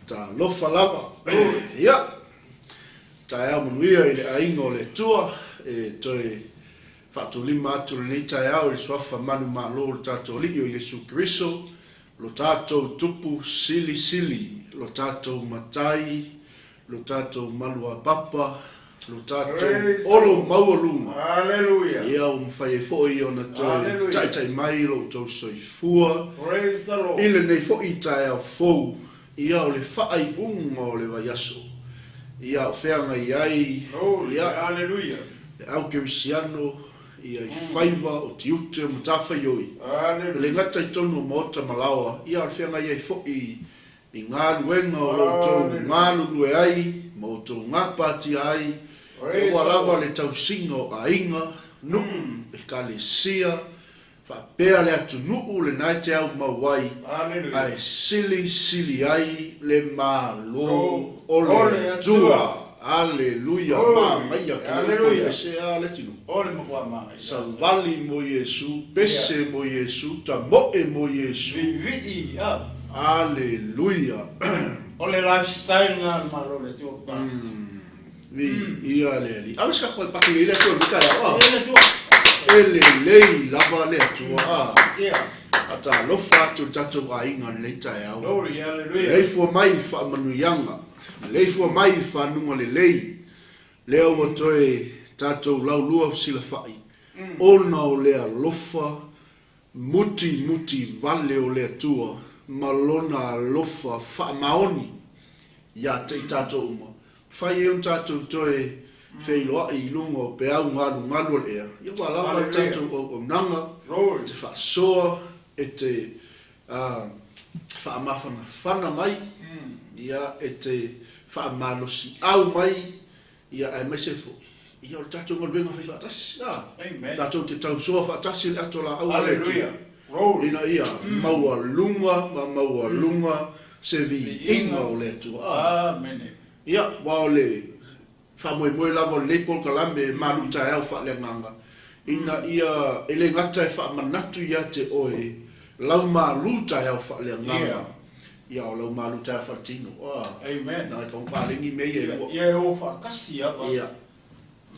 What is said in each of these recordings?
Talofa lava. Ya. Taia manuia ile aingo le tua toi fatulima atu nei taia o swafa manu malo tato li o Yesu Kristo lo tato tupu sili lo tato matai lo tato malua papa lo tato olo maulunga. Hallelujah. Ia umfai foi ona toi tai mai lo to soifua. Praise the Lord. Ile nei foi taia fou. Ia o le whaai unga o le vaiaso. Ia o wheanga iai. Ia hallelujah. Le au kerisiano. Ia i whaiva o tiute o matawhai oi. Le ngata i tonu o maota malawa. Ia o wheanga iai fwoi i ngā luenga o lo tonu. Ngā lulue ai. Ma o tonu ngā pāti ai. E walawa le tausingo a inga. Nuu e ka le sia. Whapea le atu nuu le nai te au mawai. Ai sili ai le malo o le tua. Aleluia. Ma maia ka le koe pese a le tinu. Salvali mo Yesu, pese mo Yesu, ta moe mo Yesu. Aleluia. O le lifestyle ngā malo le tua past. ia le awas ka ko pakile le ko ka ya ele lei lava le tua ata lofa tu tatu ga inga le tai au Glory, hallelujah. le fu mai fa manuyanga le fu mai fa nunga le lei le o toe tatu lau lua sila fai ona o le lofa muti vale o le tua malona lofa fa maoni ya te tatu uma fai un tatu toe fei loa I lungo pe au ngalu le ia wala wa tatu o nanga te fa soa e te fa mafana fana mai ia e te fa malosi au mai ia ai mesefo ia tatu ngol benga fai fa tas tatu te tau soa fa tas le atola au le ina ia maua lunga se vi inga o le tu Amen. ia wa le fa mo lava le pol kalambe malu ta au fa le nganga ina ia ele ngata fa manatu ia te oe lau malu ta au fa le nganga ia lau malu ta fa tino Amen. na ko pa le ngi me ye Ia o fa kasi ya. ia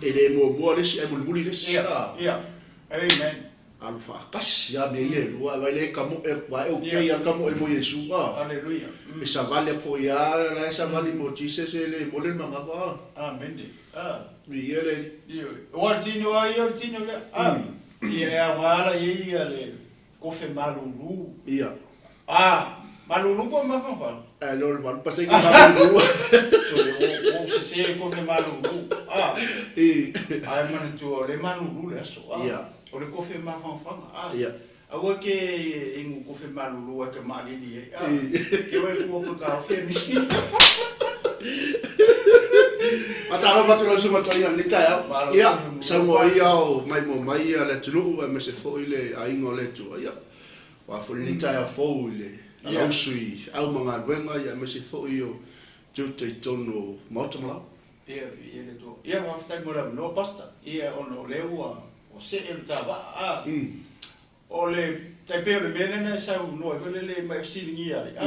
ele mo le si e mo buli le Ia. Amen. al fa kasi ya me ye wa le kamo e wa o ke ya kamo e mo yesu Hallelujah. e sa vale fo ya la sa vale mo tise se le mo le manga va Amen. mi ele O tino ai o tino le. Ia wala ia le kofe malulu. ia Malulu po mafafa. lo van pasai que malu So o se kofe malulu. Ai man tu le malulu le so. ia O le kofe mafafa. ia Awa ke ingu kofe malulu ke malini e. Ke wai ko ka fe misi. Atalo batu lo suma toina le tai ia sa mo ia o mai ia le tulu me se fo ile a ingo le tu ia wa fo le tai fo ile ala sui au manga wenga ia me se fo io tu te tono motomla Ia le to. Ia wa ftai mo no pasta. Ia ono leua o se el tava o le tai pe le menena sa no e le mai silingi ai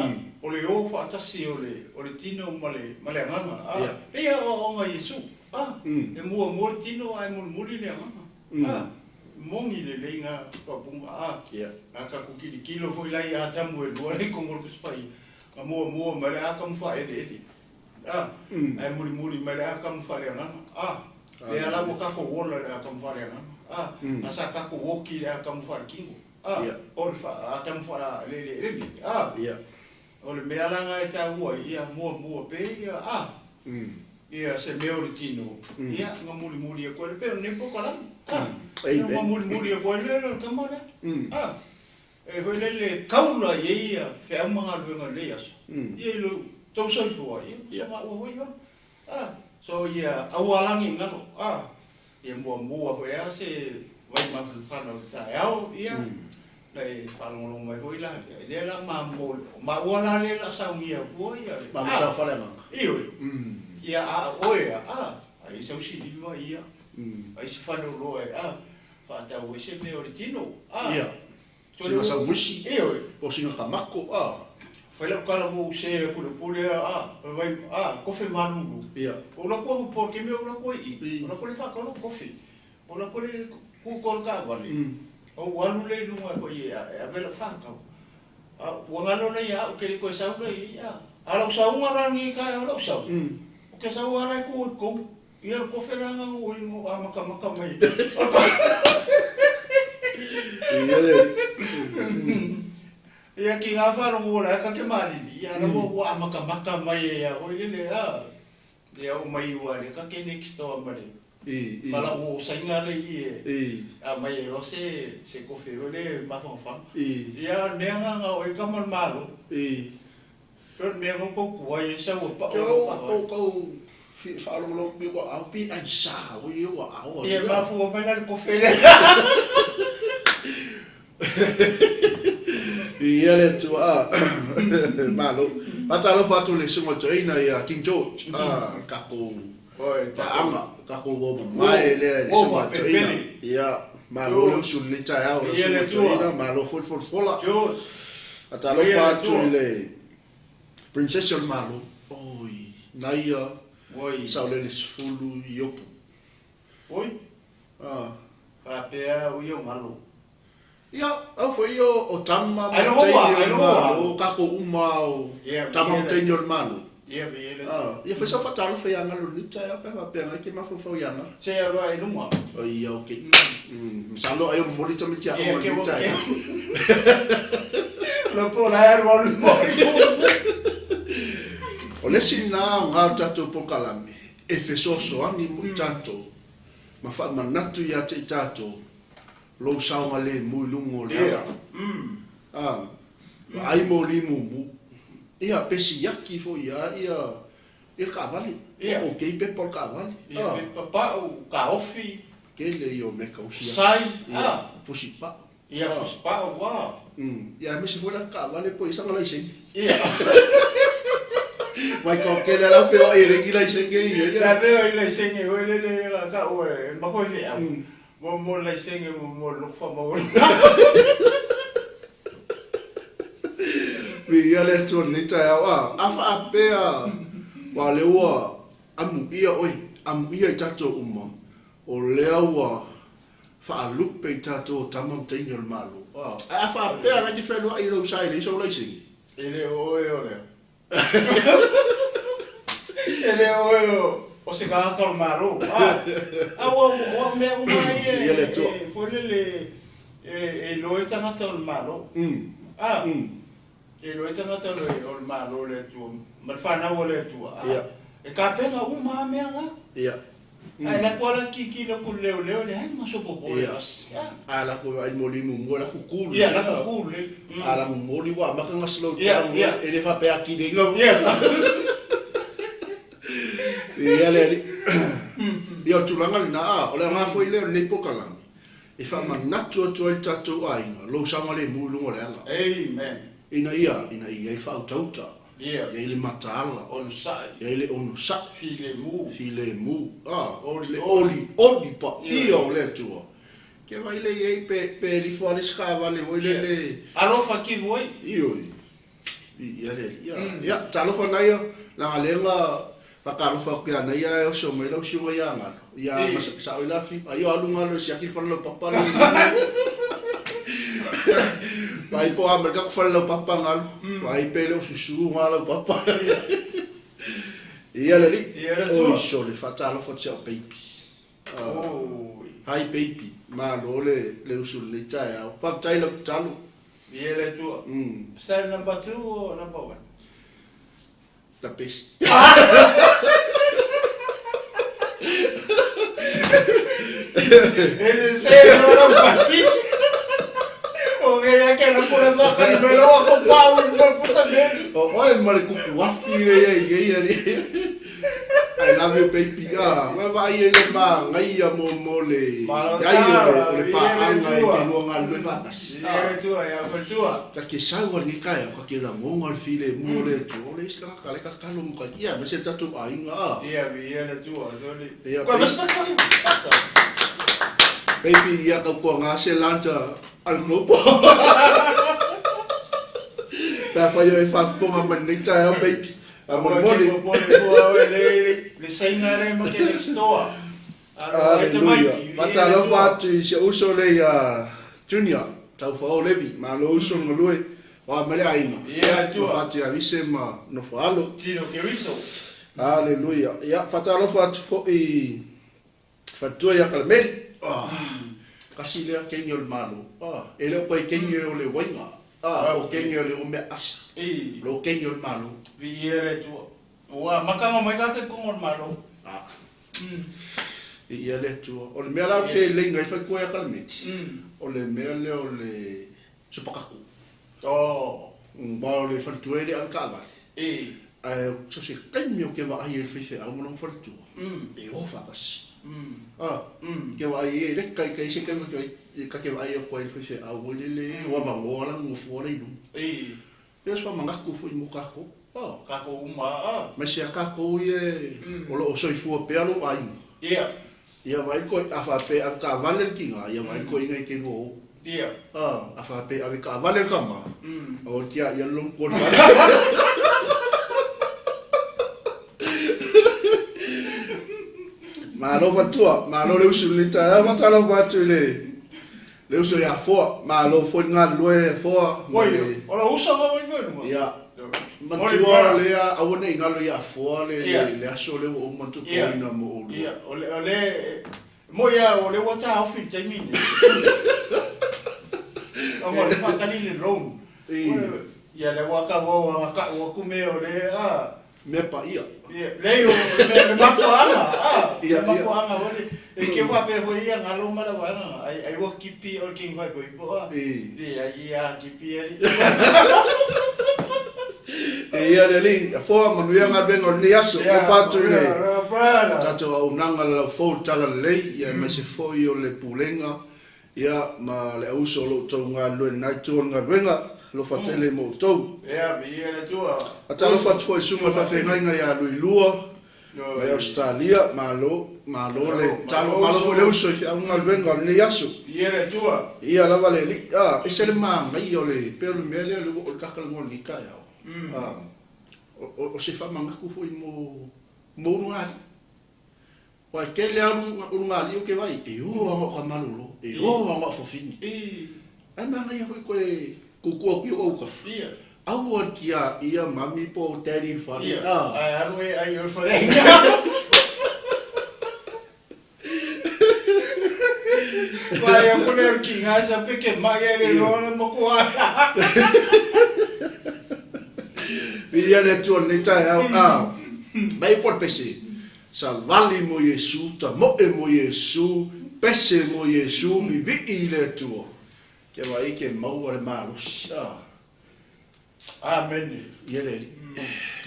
o le o fa tasi o le tino male nganga pe o nga Yesu e mo tino ai mo le nganga mongi le lenga pa bunga aka ku kilo foi lai a tamu e bo le kongol kuspai mo male aka mfa e ai mo male aka mfa le nganga le ala mo ka ko wola le aka mfa le nganga asa ka ko woki le aka mfa kingo orfa atam fora le o le mealanga e ta ua ia mo pe ia se meo tino ia nga muli e ko le pe ne po kala nga muli e ko le kamona e ho le kaula ia fe amanga lu nga le as ia lo to so fo ia ma o ia so ia awalangi ngalo ia mo fo ia se vai ma fa no ta ia le falong mai foi la le la mambo ma wala le la sa mia po ia ma ta fale ma ia oia ai so si diva ia ai se fa no lo fa ta o se me origino ia to sa musi o sino tamako fa la kala mo se ku le pole vai kofe manulu ia o la ko por que me o la ko le fa ko kofe o la ko le ku ko ka vale o walu le lunga ko ia a vela faka o ngalo na ia o ke ko sa ia ala sa unga rangi ka ala sa o ke sa wala ko ia ko feranga o ingo maka mai ia ki nga fa ro ora ka ke mari ia na o maka mai ia o ile ia o mai wa le ka ke next to mari Mala o sainga le a mai ro se ko fe le ma fa ia nenga nga o ka mal malo ro nenga ko ko ai sa o pa ko fi fa lo bi ko au pi ai sa o i o au ia ma fu o mai na ko fe le ia le tu malo matalo fa tu le sumo toina ia King George ka ko anga ka ko wo mai le sumo toina ia malo le sul le tai au le sumo toina malo fol fola atalo fa tu le princess malo oi naia Oi. Sa le sfulu iopu. Oi. Pea o io malo. Ia, au foi o tama Ai no hoa. o kako uma o tama teini o malo. Ia vele. Ia foi só fatalo foi anga lo ni tsa pe ngai ke ma fo yanga. Se ro ai no. O ia o ke. Salo ai o moli tama tia o ni tsa. Lo pola ro mo. O le sina ngā tato po kalame, e fesoso ani mo tato, ma wha manatu ia te tato, lo saunga le mui lungo le ala. Ai mo limu mu, ia pesi yaki fo ia ka avali, o kei pepa o ka avali. Ia pepa o ka ofi. Ke le io me ka usia. Sai, pusi pa. Ia pusi pa, wow. Ia me se fuera ka avali po isa ngala isen. Ia. Mai ko ke la feo e regila isenge ia. La feo i la isenge o le ka o ma ko fe. Mo la isenge mo lo fa mo. Vi ia le tu ni ta wa. Afa apea. Wa le wa amu ia oi, amu ia tato uma. O le wa fa lupe tato tamam tenyo malu. Afa apea na ki felo ai lo sai le so la isenge. Ele o le. Ele o se ka ka maro o me o mai ele to foi le lo está na to maro e lo está na to o maro le tu ma fa na o le tu e ka pega uma me nga ai na kola ki no ku leo le ai ma so popo ala ko ai molimu mo la kukulu la kukulu ala mo moli wa ma ka slow down ele fa pe aki de ngo ia le ia tulanga na o le nga foi le le pokala e fa manatu to el tatu ai lo sama le mu lungo le ala amen ina ia e fa utauta ia le matala on sai le on sa file mu oli pa ia o le tu ke vai le ei pe li fuori scava le voi le alo fa ki voi io ia talo fa na ia la ngalenga pakalo fa ke ana ia o so me lo si ia nga ia sa o la fi ayo alunga lo si akil fa lo papa le vai po a merga fa lo papa ngal vai pele o susu ngalo papa ia le o so le fatalo fa tia baby hai baby ma lo le usul le tsa pa tai lo talo ia le tu style number 2 or number 1 la peste. Ele se no pati. O que ya no puede bajar y me lo va a comprar un buen puta bien. O el marico wafi ye. I love you baby. Ma vai ele ma ngai mo le. Ai le pa anga ke mo ngal le fatas. Ia tu ya faltua. Ta ke sawa ni kai ka ke la mo ngal file mo le tu. Le ska ka le ka kalo mo ka ia me se tatu ai nga. Ia le tu soli. Ko mas pa ka. Baby ia ka ko nga se lanta al grupo. Pa fa yo fa fo ma manita baby. Le sainare mo ke le stoa. Aleluia. Fatalo fatu se uso le junior. Tau fa o levi ma lo uso ngolue. Wa mele ainga. Ia tu fatu ya vise ma no falo. Kino ke riso. Aleluia. Ya fatalo fatu fo I fatu ya kalmeli. Kasi le kenyo el malo. Ele o pai kenyo le wainga. O kenyo le o me asa. Lo kenyo el malo. Viere tu. Wa makanga mai ka ke kongor malo. Ia le tu. O le mea ke lenga I fa ko ya kalmeti. O le mea le o le supakaku. Ba le fatu ele al kava. So se kenyo ke va ai el fife al mo fa tu. E o fa bas. Ke wa ai le kai se ke ka ke ai ko el fife a wo le wa va ngora mo fora I lu. Yo so manga ku fu mo ka ko. Ka ko uma. Ma se ka ko ye o lo so I fu pe alo ai. Ia vai ko a fa pe a ka vale kinga ia vai ko inga ke go. A fa pe a ka vale ka ma. O tia ia long ko vale. Malo fatua, malo le usu lita, matalo batu le usu ya foa, malo foi nga lue foa. Oi, ora usa ga mai mai. Ya. Matua le a wone nga lo ya foa le aso le o matu ko ina mo. Ya, ole moia ole wata outfit taimini. Amo le fakali le rom. Ya le waka wa kume ole me pa ia. Leo me makoanga. Makoanga ole e ke wa pe ho ia ngalo mara wa ai wo kipi or king vai boy po. Ia kipi ai. Ia le li fo ma ia nga ben or ni aso pa tu le. Tato au nanga la fo tala le ia me se fo io le pulenga ia ma le uso lo to nga lo na to nga venga lo fatele mo to. Ia ia le tua. Ata lo fat fo suma fa fe nga ia lo ilua. Ma Australia malo le talo malo fo le uso fi nga venga ni aso. Ia le tua. Ia la vale li ese le ma mai o le pelo mele lo kakal mo ni ka ia. O se fa manga ku foi mo ngari. Wa ke le un ngari o ke vai e o ka malulo e o nga fo fini. Ai manga ia foi ko o ka fria. Au o kia ia mami po daddy fari. Ai arwe ai o fare. Vai a poner ki ngasa peke magere no mo ko. Ia le tuan ni tai au mai por pese sa vali mo Yesu ta mo e mo Yesu pese mo Yesu mi vi le tuo ke vai ke mau le marus Amen.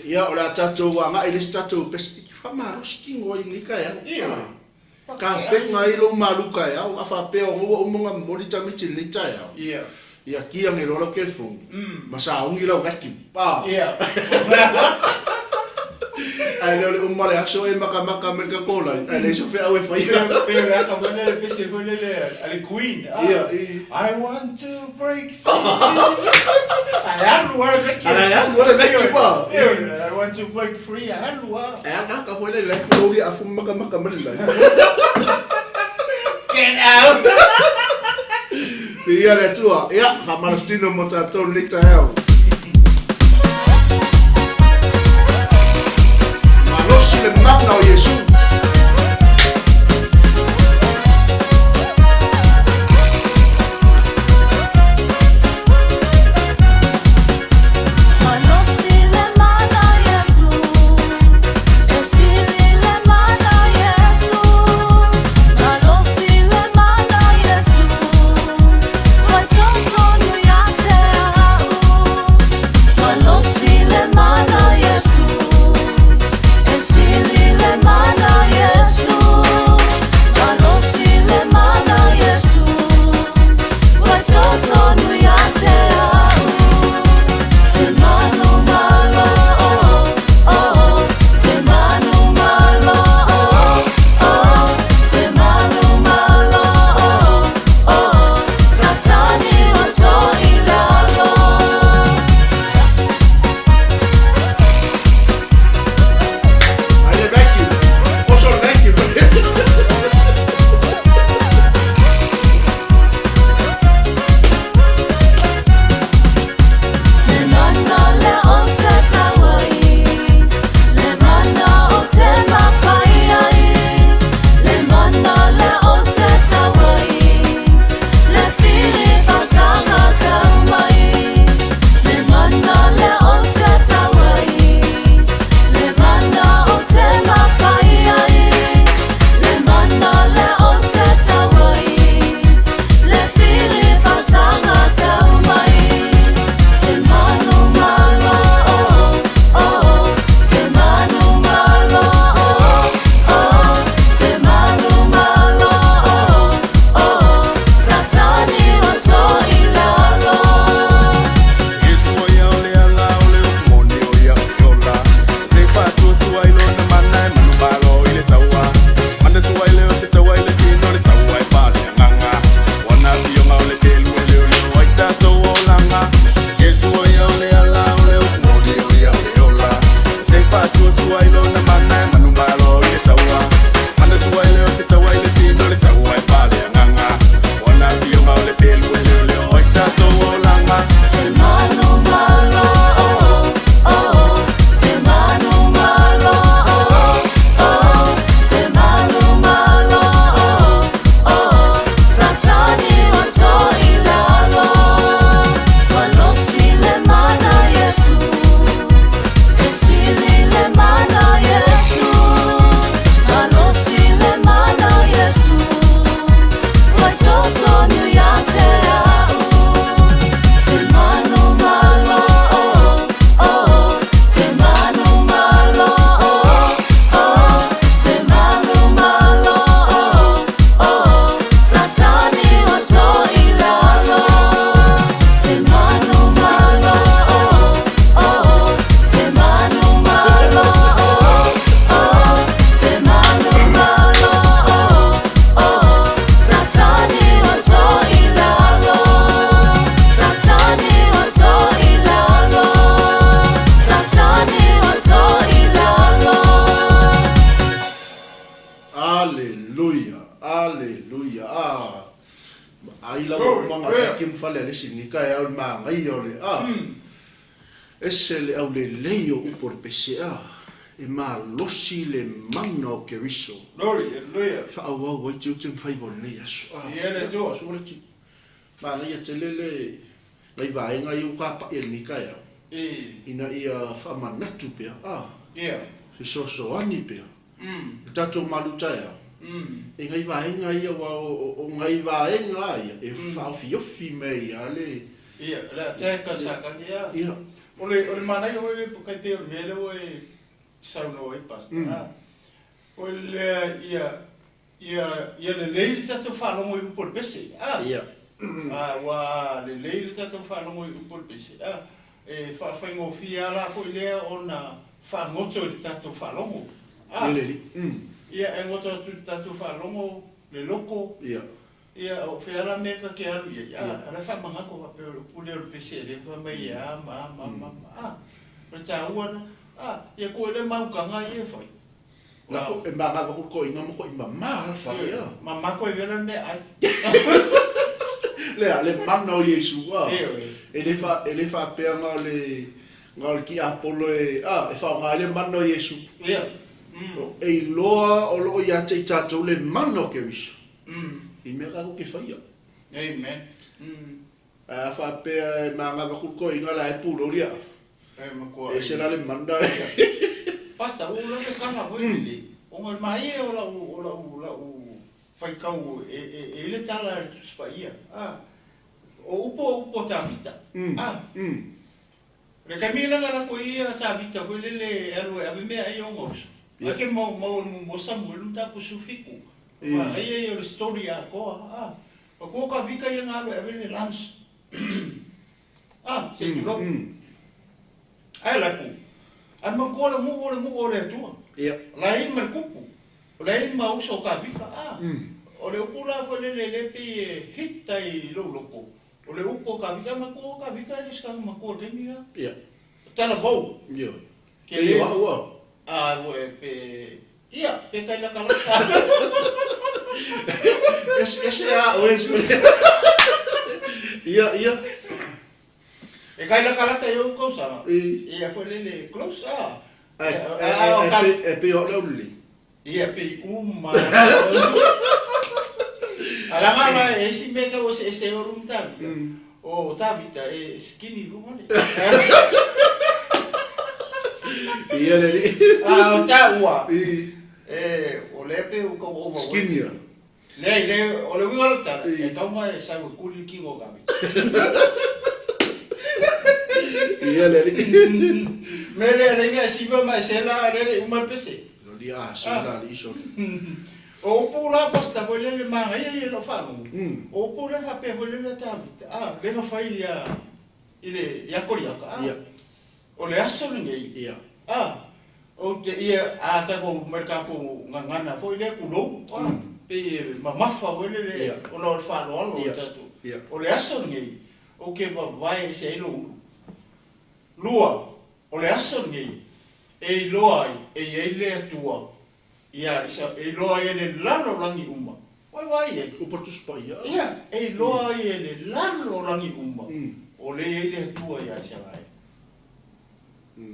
Ia ora tato wa nga ile tato pese fa marus ki ngoi ni ka ya ka pe ngai lo maluka ya afa pe o mo mo li tamiti ni tai ya ia kia nge rola ke fong masa ungi la vacuum Ia. ai le umale aso e maka merka cola ai le so fe au fa Pero la campana de pese fue le queen. I want to break free. I want to break free. ka fo le ko ri afu maka merka Get out. Ia le tua, ia, fa Palestina mo tatou lita heo. Malosi le mata o Yesu. Aleluia. Aleluia. Ai la manga kim fale le sinika e au manga I ole. Ese le au le leio por PCA. E ma losi le manga o ke riso. Glory, hallelujah. Fa au wai tu fai bon le aso. Ele tu. So le ti. Ma le te le lai vai nga I ka pa el nika ya. Ina ia fa manatu pe. Yeah. So ani pe. Tato maluta ya. E ngai vaenga ia o ngai vaenga ia e whaofi mei ale. Ia, la teka saka ia. Ia. Ole manai hoi po kai te mele hoi sauno hoi pasta. Ole ia le leili tato whalongo I upor pese. Ia. Wa le leili tato whalongo I upor pese. E whaingo fia la hoi lea o na whangoto I tato whalongo. Leleli. Ia e ngoto tu tatu whalongo le loko. Ia. Ia o whiara meka ke aru ia. Ara wha mangako wa peo pule o pese le wha mai ia ma. Ra tāua na. Ia koe le maukanga ia whai. Lako e manga ko inga mo ko ima ma whai ia. Ma mako e vera me ai. Le mana o Yesu wa. Ele fa pea ngā ki apolo e wha ngā le mana o Yesu. Ia. E loa o loo ia te tātou le mana o ke wiso. I mea kako ke whaia. Amen. Whapea e mga wakuko inga la e pūro ria. E se la le manda. Pasta, o la me kanga hoi le. O ngai mai e o la u whaikau e le tala e tuspa ia. O upo tā vita. Re kamina ngara ko ia tā vita hoi le alo e ave mea e o ngausu. Ake mo Samuel ta pusufiku. Ai o story a ko o ko ka vika ia ngalo e vele lance. Se lo. Ai la ku. Ai mo ko le tu. Ia. Lai me kupu. Lai ma uso ka vika O le upula fo le pe hita I lo loko. O le upo ka vika ma ko ka vika le ska ma ko le mia. Ia. Tala bo. Ia. Ke le wa. Pe ia, pe kai la kala. Ese oes. Ia. E kai la kala ka yo ko sa. Ia foi le close E pe o le uli. Ia pe uma. Ala ngala e si me ka o se o rum ta. O tabita e skinny rum ne. Ia leli. O ta ua. O le pe o ko o. Skinny. Le o le winga ta. E ka uma e sa ko kuli ki ngo ga. Ia leli. Mere le nga si va mai se la le uma pese. Lo dia se la li so. O pula pasta foi le ma ia no fa. O pula fa pe foi le ta. Le nga fa ile ya koriaka. Ia. O le aso ngai. Ia. O te ia ka ko merka ko ngana foi le kulo. Pe mafa foi le o no fa lo tatu. O le aso ngai. O ke vai se lo. Lua. O le aso ngai. E loa e le tua. Ia e loa e le lalo langi uma. Vai e. O portus pa ia. Ia e loa e le lalo langi uma. O le tua ia se vai.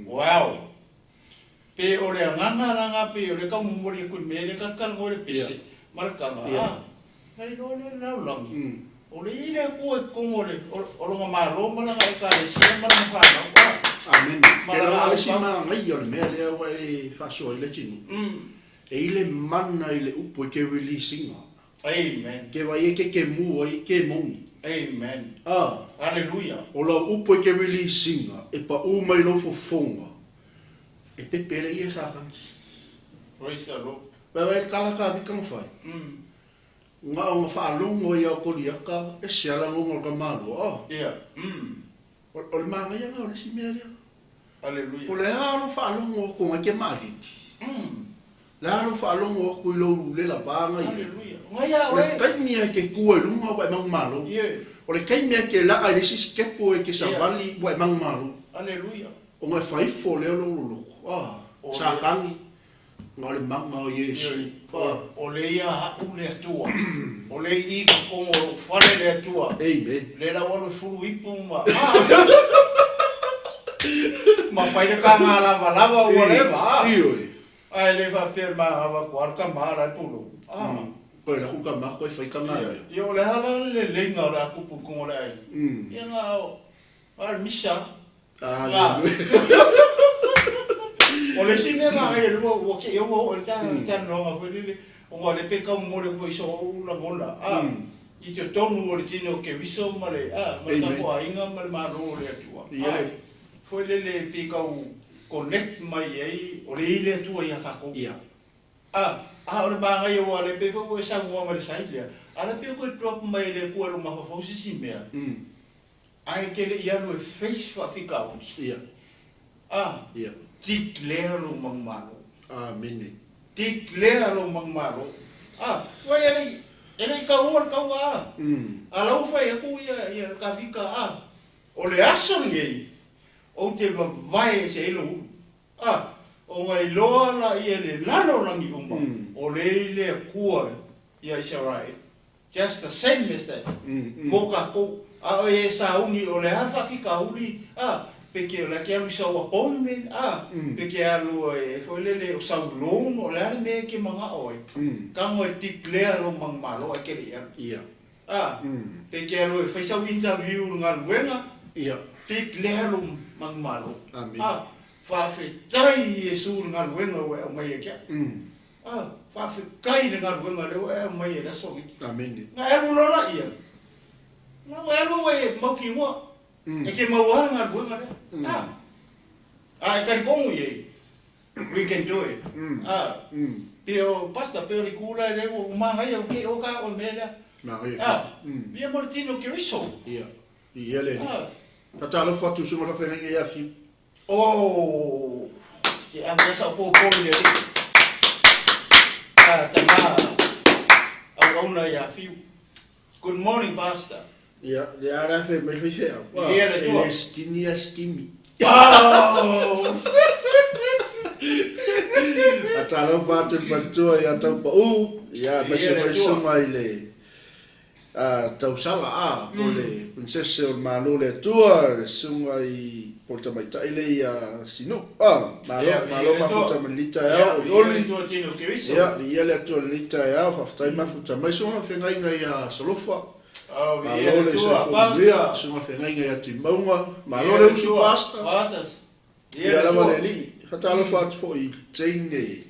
Wow. Pe o le nganga pe o le ka mumori ku me le ka kan ngore pese. Marka nga. Ai do le langi. O le ile ku e ngore o lo ma lo mana nga ka le se mana fa na. Amen. Ke la le sima mai o me le wa e fa so ile tinu. E ile mana ile upo ke releasing. Amen. Ke va ye ke mu ai ke moni. Amen. Hallelujah. O la upo ke releasing e pa u mai lo fo fonga. E pe pele ia sa kan. Praise the Lord. Ba vai kala ka vi kan fai. Nga o fa longo ia ko dia ka e se ala ngo ka malo. Yeah. O le manga ia o le simeria. Hallelujah. O le halo fa longo ko ma ke mali. La halo fa longo ko lo le la banga ia. Hallelujah. Ngaya we. Kai mia ke ku e lunga ba mang malo. Yeah. O le kai mia ke la ai si skepo e ke sa vali ba mang malo. Hallelujah. O ngai fai fo le lo. Sa tangi. Nga le manga o Yesu. O le ia hau le atua. O le I kongo whale le atua. Le la wano furu ipu ma. Ma whaile ka ngā lava ua lewa. Ai le whapea ma hawa ko arka maara e pulu. Koe la huka ma koe whaika ngā. Ia le hala le lenga o le akupu kongo le ai. Ia ngā o misa. O le si mea maa e rua o ke eo o le tā noa whele o ngā le peka mo le ko iso o la mona. I te tonu o le tino ke viso ma le tapo a inga ma le maro o le atua. Whele le peka o connect mai ei o le ile atua i a kako. O le maa ngai o le peka o e sa ngua ma le sailea. A le peka o e drop mai le kua lo maha fausisi mea. Ai ke le ianu e face whawhika o. Tik lea lo mangmaro. Mene. Tik lea lo mangmaro. Wai ele ka ua kaua. Lau whai aku ia ka vika. O le aso ngei. O te vai se ilo ulu. O ngai loa la ia le lano langi uma. O le ile kua ia isarai. Just the same as that. Moka kou. O e sa ungi o le alfa fika uli. Peke o la kia wisa o appointment, peke alu e whailele o sau long o le ale mea ke mga oi. Kango e tik lea lo mangmalo a kere ian. Peke alu e whaisau interview ngā luenga, tik lea lo mangmalo. Whawhetai e sūr ngā luenga o mai e kia. Whawhekai ngā luenga leo e mai e laso wiki. Ngā elu lola ia. Ngā elu e mauki mua. E ke maua ngā luenga leo. E kari kongu iei. We can do it. Pio pasta, pio li kula e leo, umangai au ke oka o mea lea. Ia Martino Keriso. Ia ele. Tatalo fatu suma la whenenga ia fiu. Ke amesa o pōpōi lea. Tama, au auna ia fiu. Good morning, Pastor. Ja, daar heeft me veel. Ele skinny as skimmy. Atalo vaten van toe ja tau pa ja mas so mai le tau sala pole prinsesse o malo le tua sunga I porta mai taile ja sino malo ma futa malita ja oli ja die le tua lita ja faftai ma futa mai so na fenga ja solofa Malole se fomia, se uma fenenga ia tu maunga, malole usi pasta. Pastas. Ia la maleli, hatalo fat fo I tene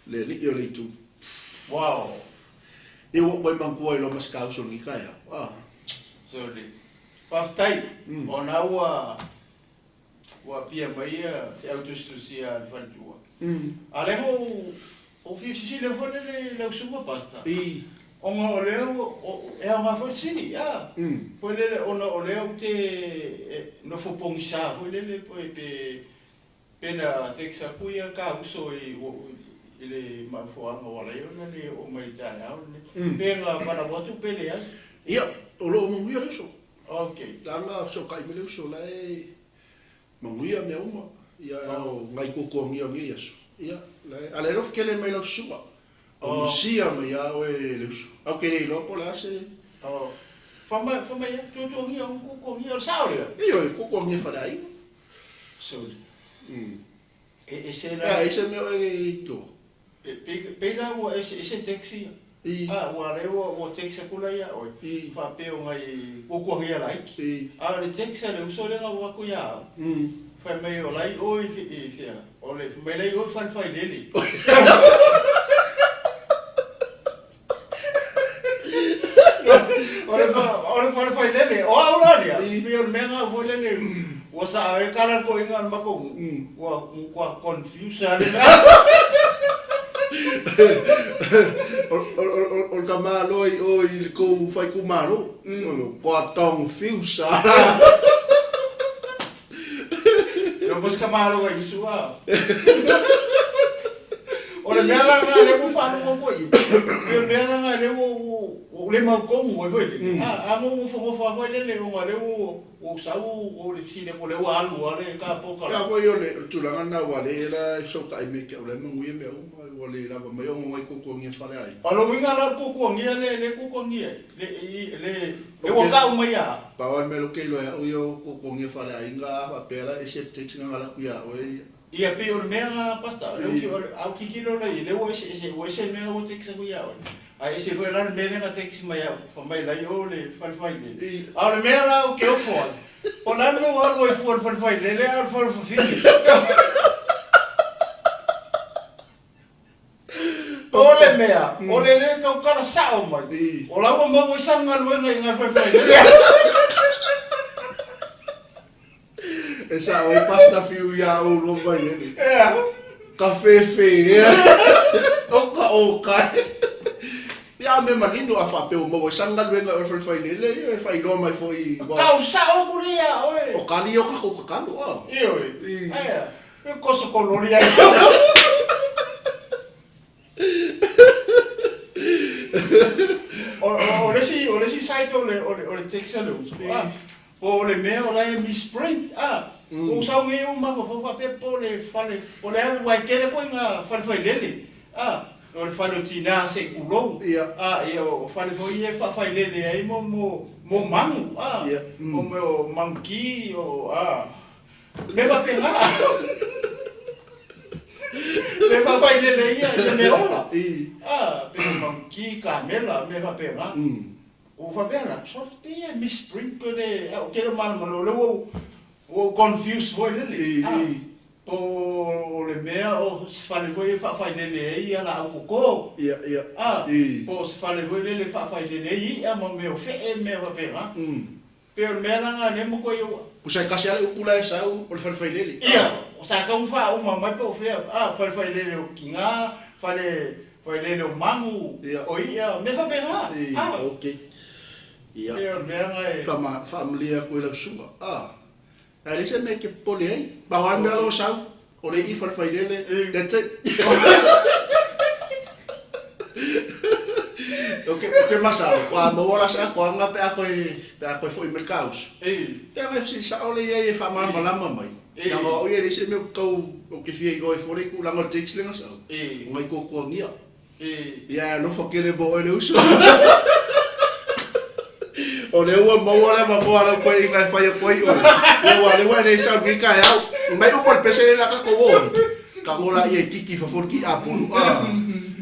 le li o le tu. Wow. E o boy manko I lo maskau so ni kaya. Sorry. Paftai, ona wa pia mai e autostusia fantua. Alemo o fisi le fole le usuma pasta. Onga o leo e a mafo sini foi le ona o leo te no fo pongisa foi le pe pena texa puia ka uso I ile mafo anga wala yo le o mai tana pena para botu pele ia o lo mo ia so okay langa so kai me le so la manguia me uma ia ngai ko ngia so ia ale lo kele mai lo suba o sia mai ao e leus au ke lo pola se fama ya tu ngia ko ngia saure io ko ngia farai so ese me e to pega o ese taxi wa leo o taxi kula ya o fa peo ngai ko ngia like le taxi le uso le ga ko ya fa me o lai o fia o le me le o fa dele Ora fai lele, o aularia. Pio menga vo lele. O sa e kala ko inga ma ko. Wa confuse ale. O kamalo I ko fai ku malo. Ko tong fuse. Yo ko kamalo wa isua. Ora mela nga le mo fa no ko I. Pio mela nga le o le mau kongu e foi. Mo fa le o le o sau o le sine ko le o alu ale ka poka. Ya foi o le tulanga na wale la so kai me ke o le mo ye me o le lava mai o ngai ko ngi fale ai. Alo winga la ko ngi le ko ngi le waka mai ya. Pa wa me lo ke lo yo ko ngi fale ai nga pa pera e se text nga la ku ya o ia pe o mea pasta le au kikilo le o se mea o text ku ya. Ai se foi lá me nga text mai ya fa mai la yo le fai le. Au le mea la o ke o fo. O lá no o fai le al fo fini. Ole mea, ole le kau kara sao mai. O la wa mo sanga luenga inga fai. Esa o pasta fiu ya o lo vai ele. Café fe. O ka. Ya me manino a fa pe o mo sanga luenga o fai le fai ro mai foi. Kau sao kuria oi. O kali o ka lo. Oi. Ai. E coso coloria. O le si sai o le texa le uso. O le mea o la mi spring. O sa nge o ma fa pe po le fale o le wa kere ko nga fale lele. O le fale tina se ulo. E o fale foi e fa lele ai mo mangu. Mo manki o me va pegar. Me fa pai le ia me ola. Pero manki camela me fa pegar. O fa pegar, só tem me sprinkle de, o que malo le o confuse foi le. Po le mea o se fale foi fa le ia la o coco. Po se fale foi le fa le ia mo me o fe me fa pegar. Pero me nga ne mo ko yo. Usai kasi ale upula esa o le fale lele. O sa ka fa o mamai po fe fale lele o kinga, fale lele o mangu. O ia me fa pegar. Okay. Ia. Pero me nga familia ko la suba. Ai se me ke pole ai. Ba wa me lo sa o le I fale lele. That's it. O que masa, quando ora sa ko nga pe ako foi mercados. Vai se sa ole e fa mal malama mai. Ya mo o ye se me ko o que fie go e fore ku la mo text lenga sa. Ngai ko ngia. Ya no fo kere bo ele uso. O le wa mo ora ma mo ala ko ngai fa ye ko i o. Le wa ne sa mi ka ya. Mai o por pese la ka ko bo. Ka ngola ye kiki fa for ki apolo.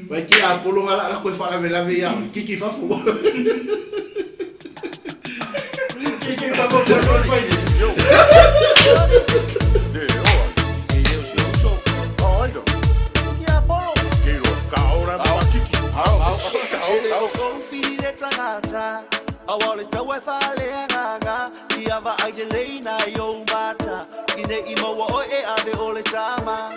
Vai que a polo ngala la ko fa la vela via kiki fa fu. Kiki fa ko ko yo. So feel it tangata awale tawe fale nganga iava agelena yo mata ine ima wo e ave ole tama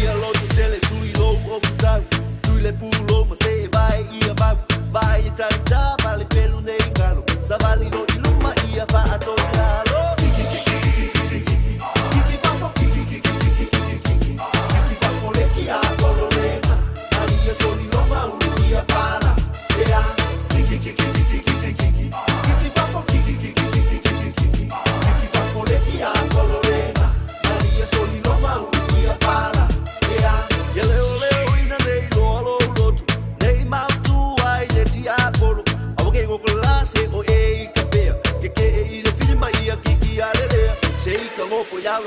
ia lo to tele tu ilo ofuta tu le pulo ma se vai ia vai tarita vale pelu nei galo savali lo iluma ia va atolalo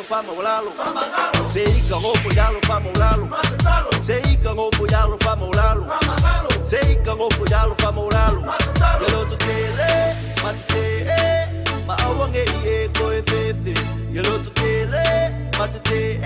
Fama olalo, sei que eu vou olhar fama olalo, sei que eu vou olhar fama olalo, sei que eu vou olhar fama olalo. Yelo to tele, matete, ma awange ie ko efefe. Yelo to tele, matete.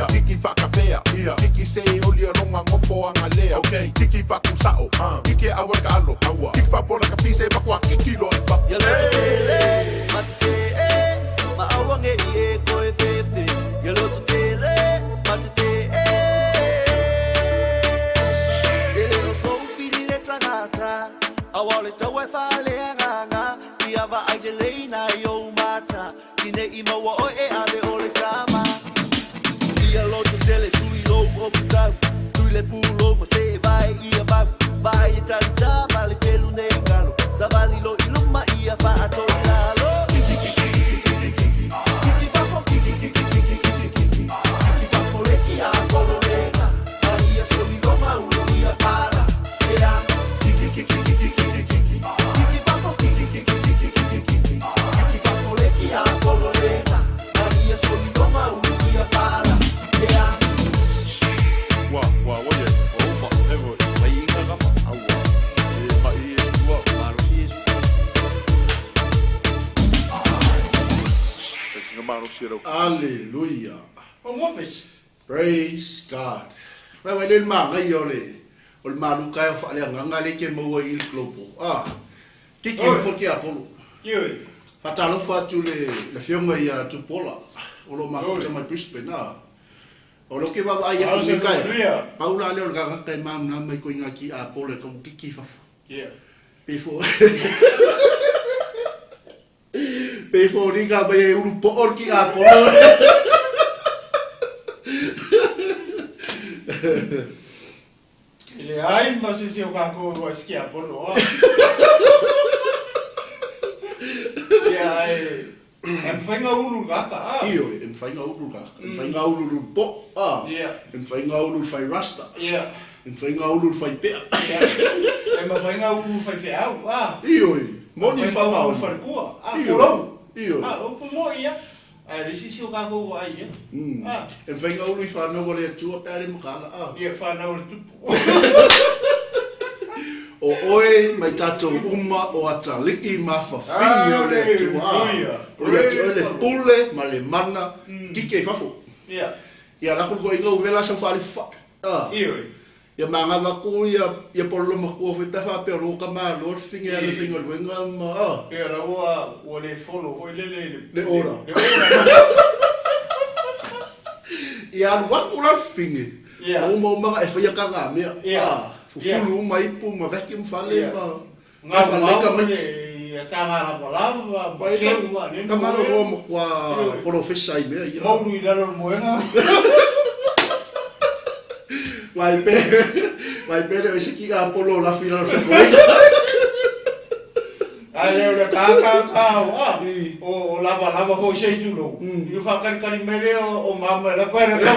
Kiki fakafea, kiki se oli ronga ngofo angalea. Okay, kiki fakusao, kiki awaka alo, kiki fabola kapise bakwa kiki lo fa. Yelo tele, matete, ma awange ie ko efefe. Yelo tele, matete. Ele so fili le tangata, awale tawe fale. 𝚟𝚑𝚙𝚢𝚑𝚝 𝚜𝚑𝚜�𝚦𝚑𝚑𝚑 𝚘𝚑𝚑𝚑𝚑 '𝚑𝚑 𝚑𝚑𝚑𝚑𝚑 Ia loto tele tui lo o futau tui le pulo ma se vai ia ba vai e talita vale pelo nei galo sa vali lo iluma ia fa atonilalo kiki papo kiki papo le ki a colorena ia soli lo ma ulo ia para ia kiki papo kiki papo le ki a colorena ia soli lo ma ulo ia para Hallelujah. Praise God. Vai len manga iole. Ol malu kai fa le nganga le ke mo il globo. Kiki fo ki apolo. Yoi. Fatalo fa tu le fioma ia tu pola. Olo ma fa mai Brisbane na. Olo ke va ai ku kai. Paula le orga kai mam na mai ko inga ki apolo ko kiki fa. Yeah. Before Before ni ka ba e ulu po or ki apolo. Ele ai mas se o kako vai ski apolo. Em whainga uru kaka. Iyo, em whainga uru kaka. Em whainga uru po. Em whainga uru whai rasta. Em whainga uru whai pea. Em whainga uru whai whiau. Iyo, moni whamau. Whai kua. Iyo. Iyo. Opo mo ia. Ai risi si o kako wa ia. Em whainga uru whanau wale atua pēre makala. Ia whanau le tupu. O oe mai tatou uma o ataliki ma whawhini o le atua. O le atua le pule ma le mana kike i whafo. Ia lakul ko inga uvela sa whali wha. Ia manganga ko ia polo mako o whitaha pe o roka maa lor whinge ale whinga luenga ma. Ia raua o le wholo hoi le ora. Ia anu waku la whinge. O mga e whaiaka ngā mea. Fufulu mai pu ma vacuum fale ma. Ngā mau le tāngara palava, ma keua ne. Kamaro o mo kwa professor i mea ia. Mauru i lalo moenga. Vai pe o ese ki a polo la final se koe. Ai o le kaka o lava ho sei tulo. I fa kari mere o mama la koe ka.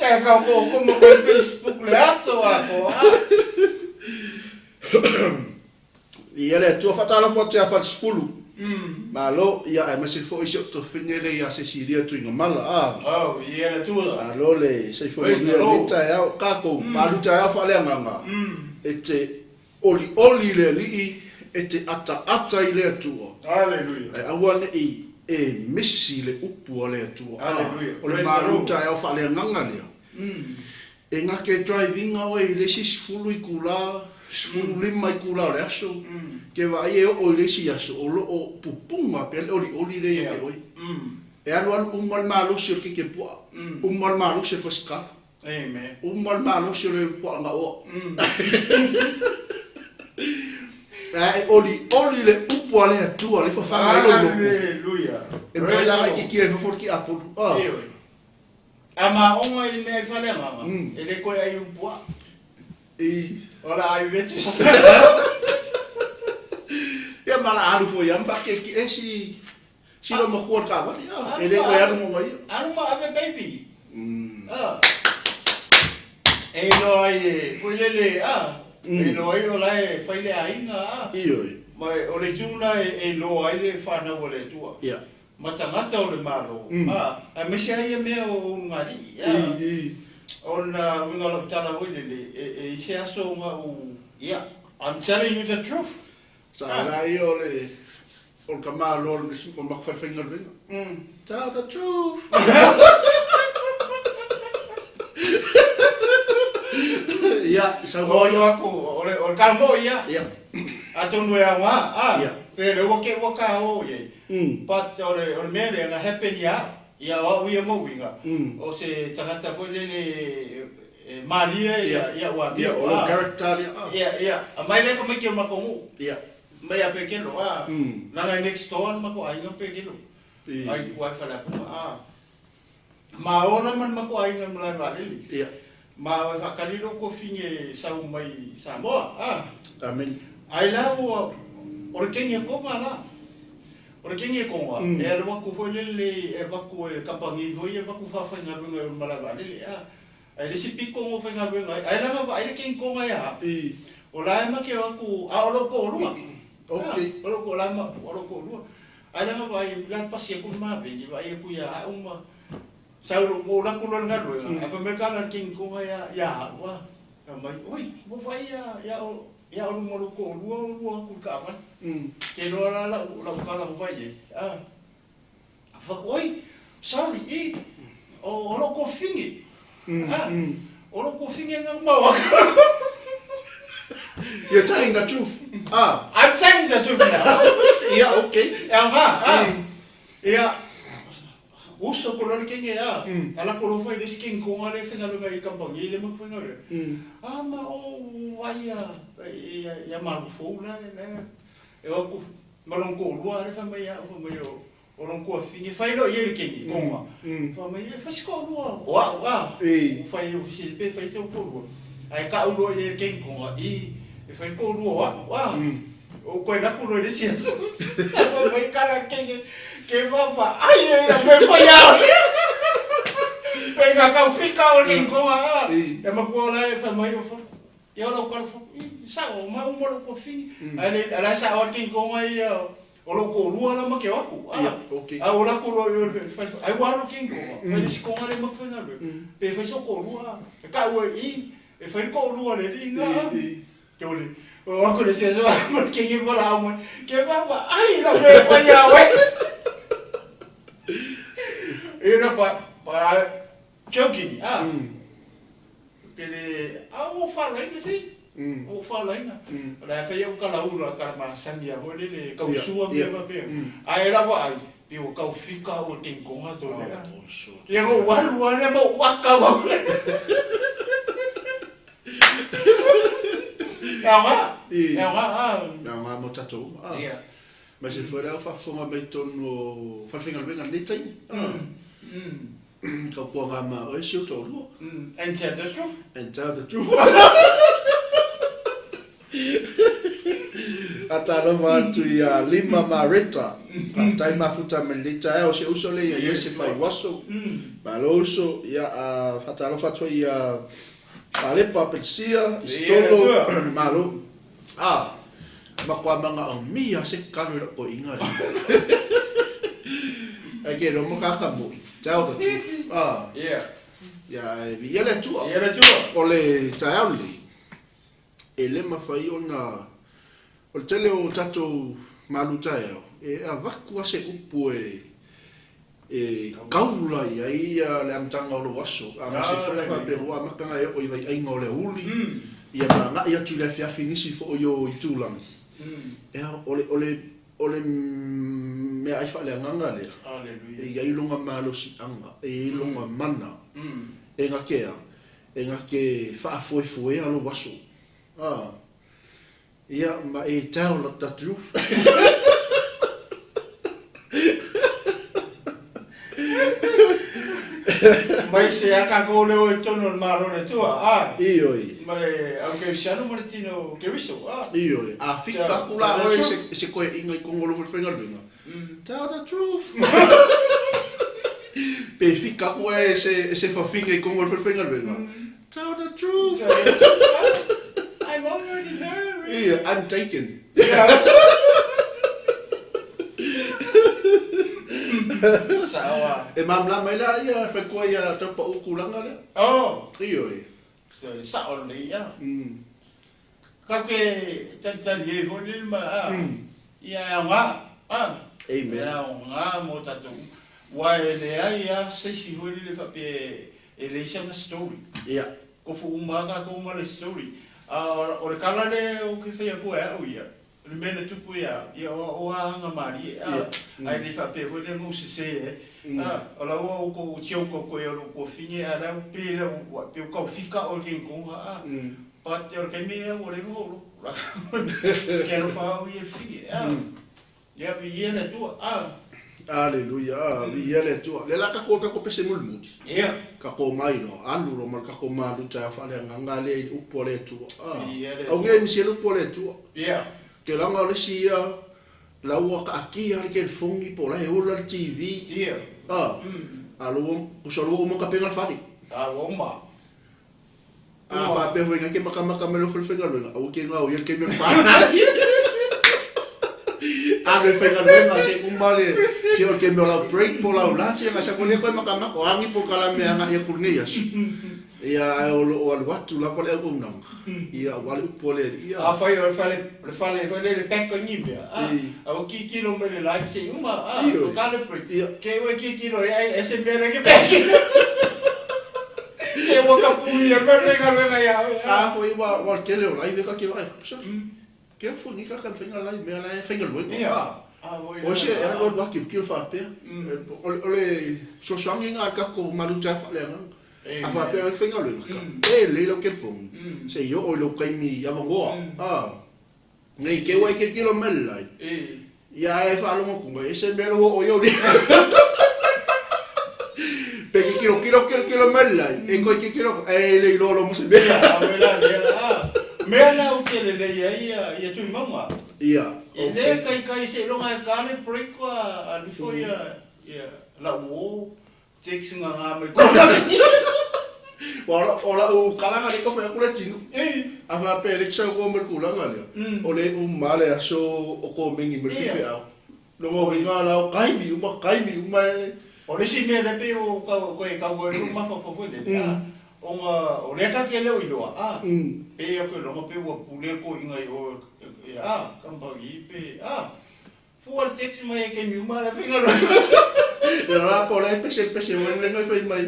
E ka ko como ko Facebook le aso ako. Ia le tua fatala fo te fa skulu. Malo ia e mase fo iso to finele ia Cecilia tu ngala. Ia le tua. Alo le se fo ia lita ia ka ko malu ta ia fa le nganga. Ete oli le li ete ata ile tua. Hallelujah. Ai awane e missi le upu le tua. Hallelujah. O le malu ta ia fa le nganga le. E ngā ke driving au e le sisfulu i kula, sifulu lima i kula le aso. Ke vai e o le si aso, o lo o pupunga pe oli le e oi. E anu umal malo si o ke pua, umal malo si o faska. Amen. Umal malo si o le pua nga o. E oli le upu ale atua, le fafanga ilo loko. Hallelujah. E mea langa i ki e faforki apolu. Ama onga i mea i whale mama. E le koe ai upua. Ora ai vetu. Ia mala aru fo ia mwhake ki e si lo makuar ka wani. E le koe aru monga ia. Aru ma ave baby. E no ai e koelele e no ai o lai whaile a inga. Ioi. Mai o le tuna e no ai le whanau o le tua. Ia. Matangata o le maro. A mese ai e mea o ngari. O na winga la tala wile e se aso nga o ia. I'm telling you the truth. Sa lai o le kamalo o le makawhawhinga ringa. Tell the truth. Ia, sa o yo ako o le kalmo ia. Ia. Atonu e awa. Pero waka o ye. But o le mere na happen ia wa wi mo winga. O se tangata foi le Maria ia wa ia o character ia. Ia. A mai le ko me ke makongu. Ia. mai a pe kelo na ngai next door ma ko ai ngam pe kelo ai wa fa la ma ona man ma ko ai ngam la va le ma wa fa kalilo ko finge sa mai sa mo amen ai la o kenye ko mala o kenye ko wa e lo ko fo le e va ko e kampangi vo e va ko fa fa ngalo ngalo mala va le ai le si piko mo fa ngalo ai la va ai ken ko nga ya o la ma ke ko a lo ko lu okay o lo ko la ma o lo ko lu ai la va ai la pasie ko ma be ni va e ku ya a uma sa lo ko la ko lo ngalo a fa me ka la ken ko nga ya wa mai oi mo fa ya o mo lo ko lu ku ka ma ke lo la ka la va ye fa oi sorry o lo ko fingi o lo ko fingi nga ma wa you're telling the truth I'm telling the truth now yeah okay yeah uso ko lo kenye ala ko lo fai de skin ko ngale fenga lo ngai kampong ye le mo fenga le ma o vaya ya ma fo la e o ko malon ko lo ale fa mai o lon ko fingi fai lo ye kenye ko ma fa mai fa sko lo wa fai o fi pe fai to ko lo ai ka lo ye kenye ko e fai ko lo wa o ko na ko lo de si o mai kala kenye que papa ai era me falhava pega cá fica alguém com a é uma coisa é família eu não quero sabe o mau moro com fim aí ela sabe alguém com aí o louco lua lá mas que eu okay a ora com eu faz aí o ano quem com faz com ela mas foi nada pe faz só com lua cá o e faz com lua ali dinga eu lhe o conhece só porque quem vai lá mas que papa ai era me falhava era para joking ele o fala ainda sim o fala ainda lá foi o calaúra cara sandia foi ele causua mesmo bem aí era vai e o cau fica o tem com a zona e o walu é bom waka é uma tatou mas ele foi lá fa fonga mai tono fa finga bem ali tem ka po ma o sio to lu and tell the truth ata lova tu ya lima mareta tai mafuta melita o se uso le ya se fai waso baloso ya fata lova tu ya palepa pelsia stolo malo makwamanga ang mia se kanu ko inga ake no mo kakamu tell the truth ya viele tu ole tauli ele mafai ona o tele o tato malutaya avaku ase upu kaula ia le amtanga lo waso ama se fala pa peru ama kanga o i ai ngole uli ia manga ia tu le fia finisi fo yo itulang ole me ai fa le nganga le haleluya ia ilonga malo si anga ilonga mana enga ke fa foi alo waso ia ma tell the truth mas se acabou o tono marrone tua ioi mare anche se non martino che visto ioi fica kula o se ko inga kongolo for fengal venga tell the truth pe fica o se fa finga kongolo for fengal venga tell the truth I'm already married yeah I'm taken sawa mamla mai la ia fa ko ia tapa ukulanga le ioi sa o le ia ka ke tan ye ho le ma ia nga amen ia nga mo tatu wa le ia se si ho le fa pe ele isa na story ia ko fu umaga ko uma le story o le kala le o ke fe ko ia le mena tu puia ia o hanga mari ai le fa pe foi le mo se o la o ko tio ko ko o ko fini ala pe o ko fika o ken ko Pate o kai mea o le holo. Ke no fa o ye fi. Ya vi ele tu. Aleluia. Vi ele tu. Le la ka ko pese mulmuti. Ka ko mai no. Alu ro mar ka ko ma lu ta fa le ngale upo le tu. Au nge mi se upo le tu. Ke la nga le sia la ua ka aki har ke fongi po la e ola TV. Alu usalo mo ka pengal fadi. Oma. Fa pe ho nga ke maka me lo fulfenga lo. Au ke nga o ye ke me fa. Le fenga lo se kumale si o ke me la break po la la se nga sa ko le ko maka o angi po kala me nga ye kurnias. Ia o watu la ko le ko nang. Ia wale upole ia. Fai o fale le peko nyimbe. O ki lo me le live se uma. O kale break. Ke o ki lo e se me le ke peki. Ke o ka pu ia pe nga nga ya. Foi wa ke le live ka ke vai. Ke fu ni ka fenga live me la fenga lo. O se e lo wa ki fa pe. O le so sangi nga ka ko maluta fa le nga. Afa pe fenga lo. Le lo ke fu. Se yo o lo kai mi ya ngo. Nei ke wa ke lo mel lai. Ya e fa lo ko e se me lo o yo ni. Pe ke kilo mel lai. E ko ke kilo le lo mo se be. Mea la o ke le ia tui mama. Ia. E le kai se longa e kane break a lifo ia la uo teksinga nga me kona. Ola o kalanga ni ko fa kula tinu. Afa pe le tsa ko mer kula nga le. O le male aso o ko mengi mer fife a. Lo mo ringa la o kai mi uma. O le si me le pe o ko e ka wo ma fa de. O le ka ke le o ilo pe ko lo pe o pule ko inga o kamba i pe fu al text mai ke mi uma la pinga lo pero la por le pese o le no foi mai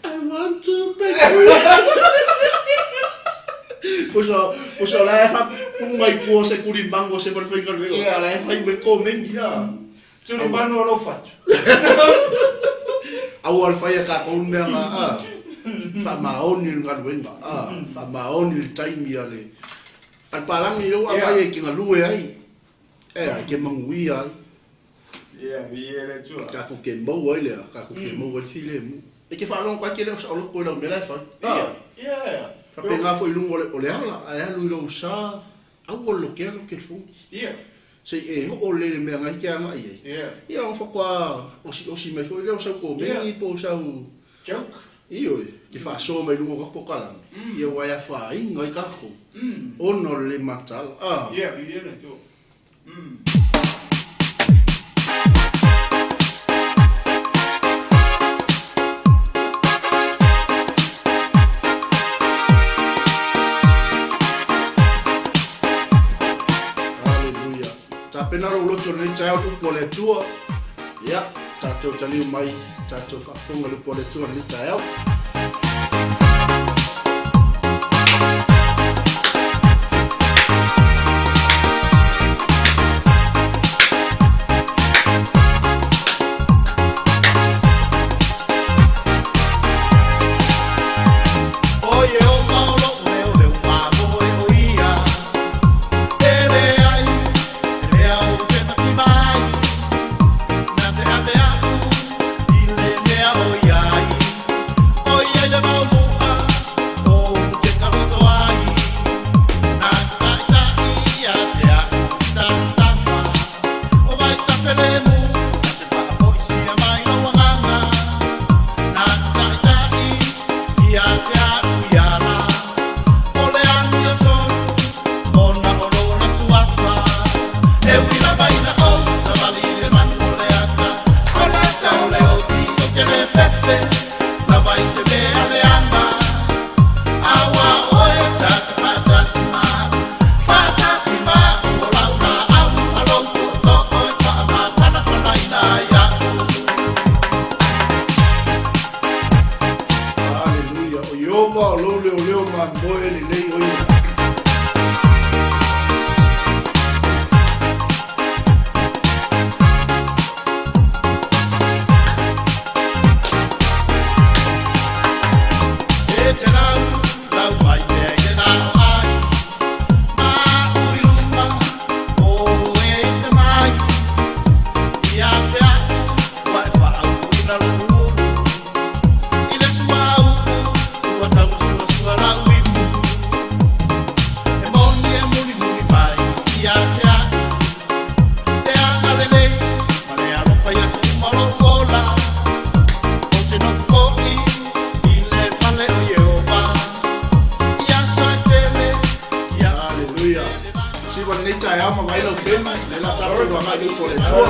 I want to be pues la fa un mai ko se kurimbango se por foi ngalo la fa me comen ya tu no mano lo faccio au al fa ka ko me fa maoni ngal wenga fa maoni taimi ale al palang ni lo ai ki ngalu ai ke mangui ai vi ele tu ka ko ke mo wele ka ko ke mo wele file mu e ke fa lo kwa ke le o ko lo me la fa fa pe nga foi lu o le ala ai lu lo sa au lo ke fu se o le me nga ke nga ai ia o fa kwa o si me foi le o sa ko me ni po sa joke io che fa so mai lungo ko kala io vai a fa ingo i kako ono le matal viene tu alleluia ta pena lo torni chao tu pole tua tato tali mai tato fa funga le pole tua ni chao Lau mai me ai na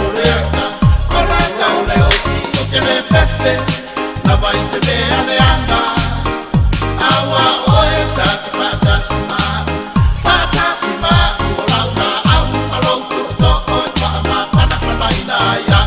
oleata, olata ole oti, oke le fefe, na vai se mea leanga. Awa oe tata fatasima, fatasima, olaura au, alouto to oe whaama, whana ina ia.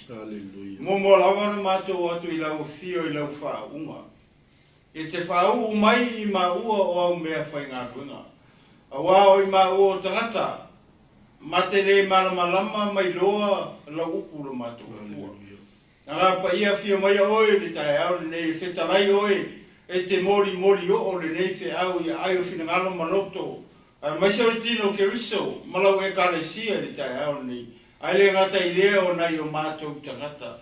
Hallelujah. Mo lava na matou atu I lau fio I lau whaunga. E te whau mai I maua o au mea whainga ruinga. A wao I maua o tangata. Mate le malamalama mai loa lau upu lo matou atua. Nga pa ia fio mai oe le tae au le nei whetalai oe e te mori o le nei whe au I aio whinangalo maloto. Mai se o tino keriso malau e kalesia le tae au nei. Aile ngata I lea o nai o mātou tangata.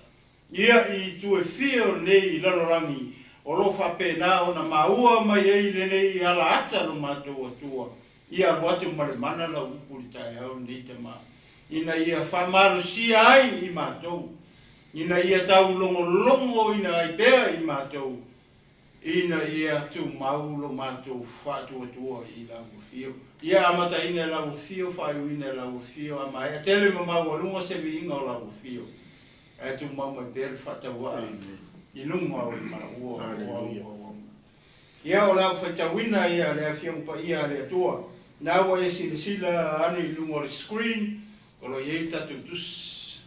Ia I tue fio nei I lalorangi o lo whapena o na maua mai le nei I ala ata no mātou atua. Ia watu mare mana la upuri tae au nei te mā. Ina ia whamaro si ai I mātou. Ina ia tau longo ina ai pea I mātou. Ina ia tu maulo mātou whatu atua I lau fio. Ia amata ina lau fio, whaiu ina lau fio, ama ea tele mamau alunga se mi inga o lau fio. E tu mau mai pere whataua. I lunga o I mana Ia o lau whaitawina ia lea fio mpa ia lea tua. Nā wa e sila ane I lunga o le screen, o lo iei tatu tus.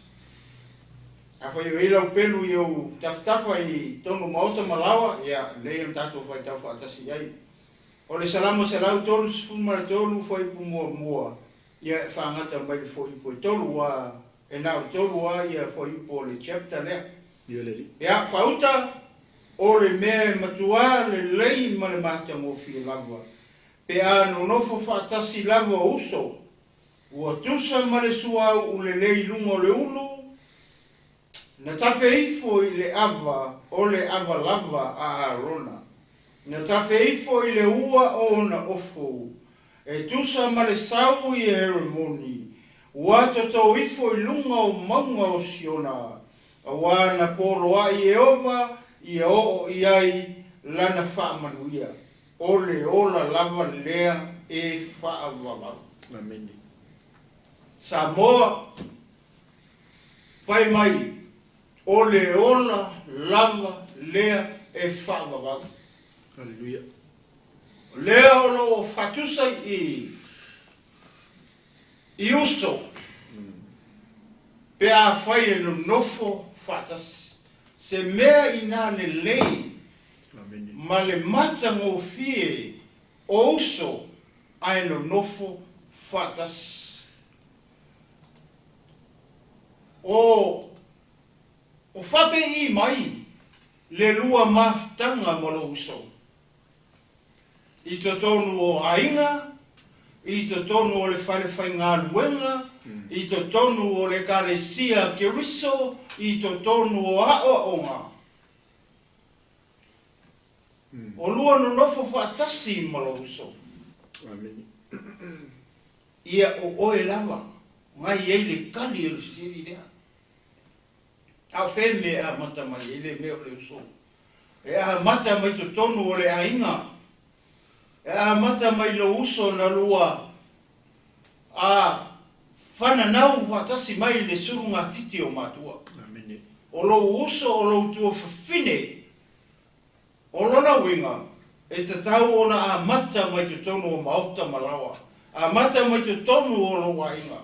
A whai o ilau pelu I au taftafa I tono maota malawa, ia lea tatu whaitau whaatasi ai. O le salamo se lau tolu sifumare tolu foi pu mua. Ia whangata mai le foi pu tolu wa e nau tolu wa ia foi pu le chapter lea. Ia whauta o le mea matua le lei ma le mata mo fi lava. Pe a no nofo whaatasi lava uso. Ua tusa ma le sua u le lei lungo le ulu. Na tafe ifo I le ava o le ava lava a arona. Na tafe ifo I le ua o na ofo. E tusa ma le sau I heremoni. Ua toto ifo I lunga o maunga o siona. A wana poroa I eova I o I ai lana whaamanuia. Ole ola lava lea e whaavalau. Amen. Samoa whai mai. Ole ola lava lea e whaavalau. Hallelujah. Lea o whatusa I uso. Pe a whai e no nofo whatas. Se mea I nā le lei. Ma le mata ngō fie o uso ai no nofo whatas. O whape I mai le lua maftanga mo lo uso. I to tonu o ainga, I to tonu o le whalewhai ngā luenga, I to tonu o le kalesia keriso, I to tonu o aoa. O lua no nofo whaatasi mo lo uso. ia o oe lava ngai ei le kali e le fisiri lea au fe me a mata mai e le meo le uso e a mata mai to tonu o le ainga e a mata mai lo uso na lua a whana nau watasi mai le surunga titi o matua o lo uso o lo tua whawhine o lona winga e te tau ona a mata mai to tonu o maota malawa a mata mai to tonu o lo wainga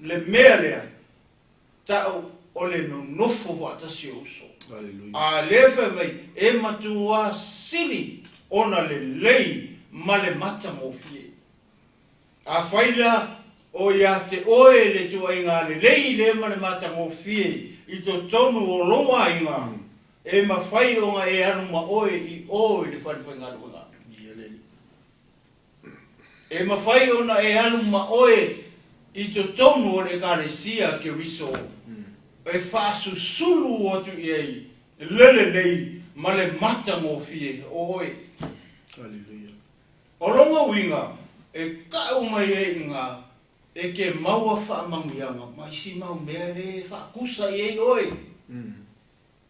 le mea lea tau o le nonofo watasi o uso a lewe mai e matua sili ona le lei ma le mata mo fie a whaila o ia te oe le tua inga le lei le ma le mata mo fie i to tonu o loa inga e ma whai o nga e anu ma oe i oe le whariwhainga luenga e ma whai o na e anu ma oe i to tonu o le karesia ke riso e whaasu sulu o tu iei lele nei ma le mata mo fie o oe o longa winga e kau mai e inga e ke maua whaamangianga mai si mau mea le whaakusa iei oe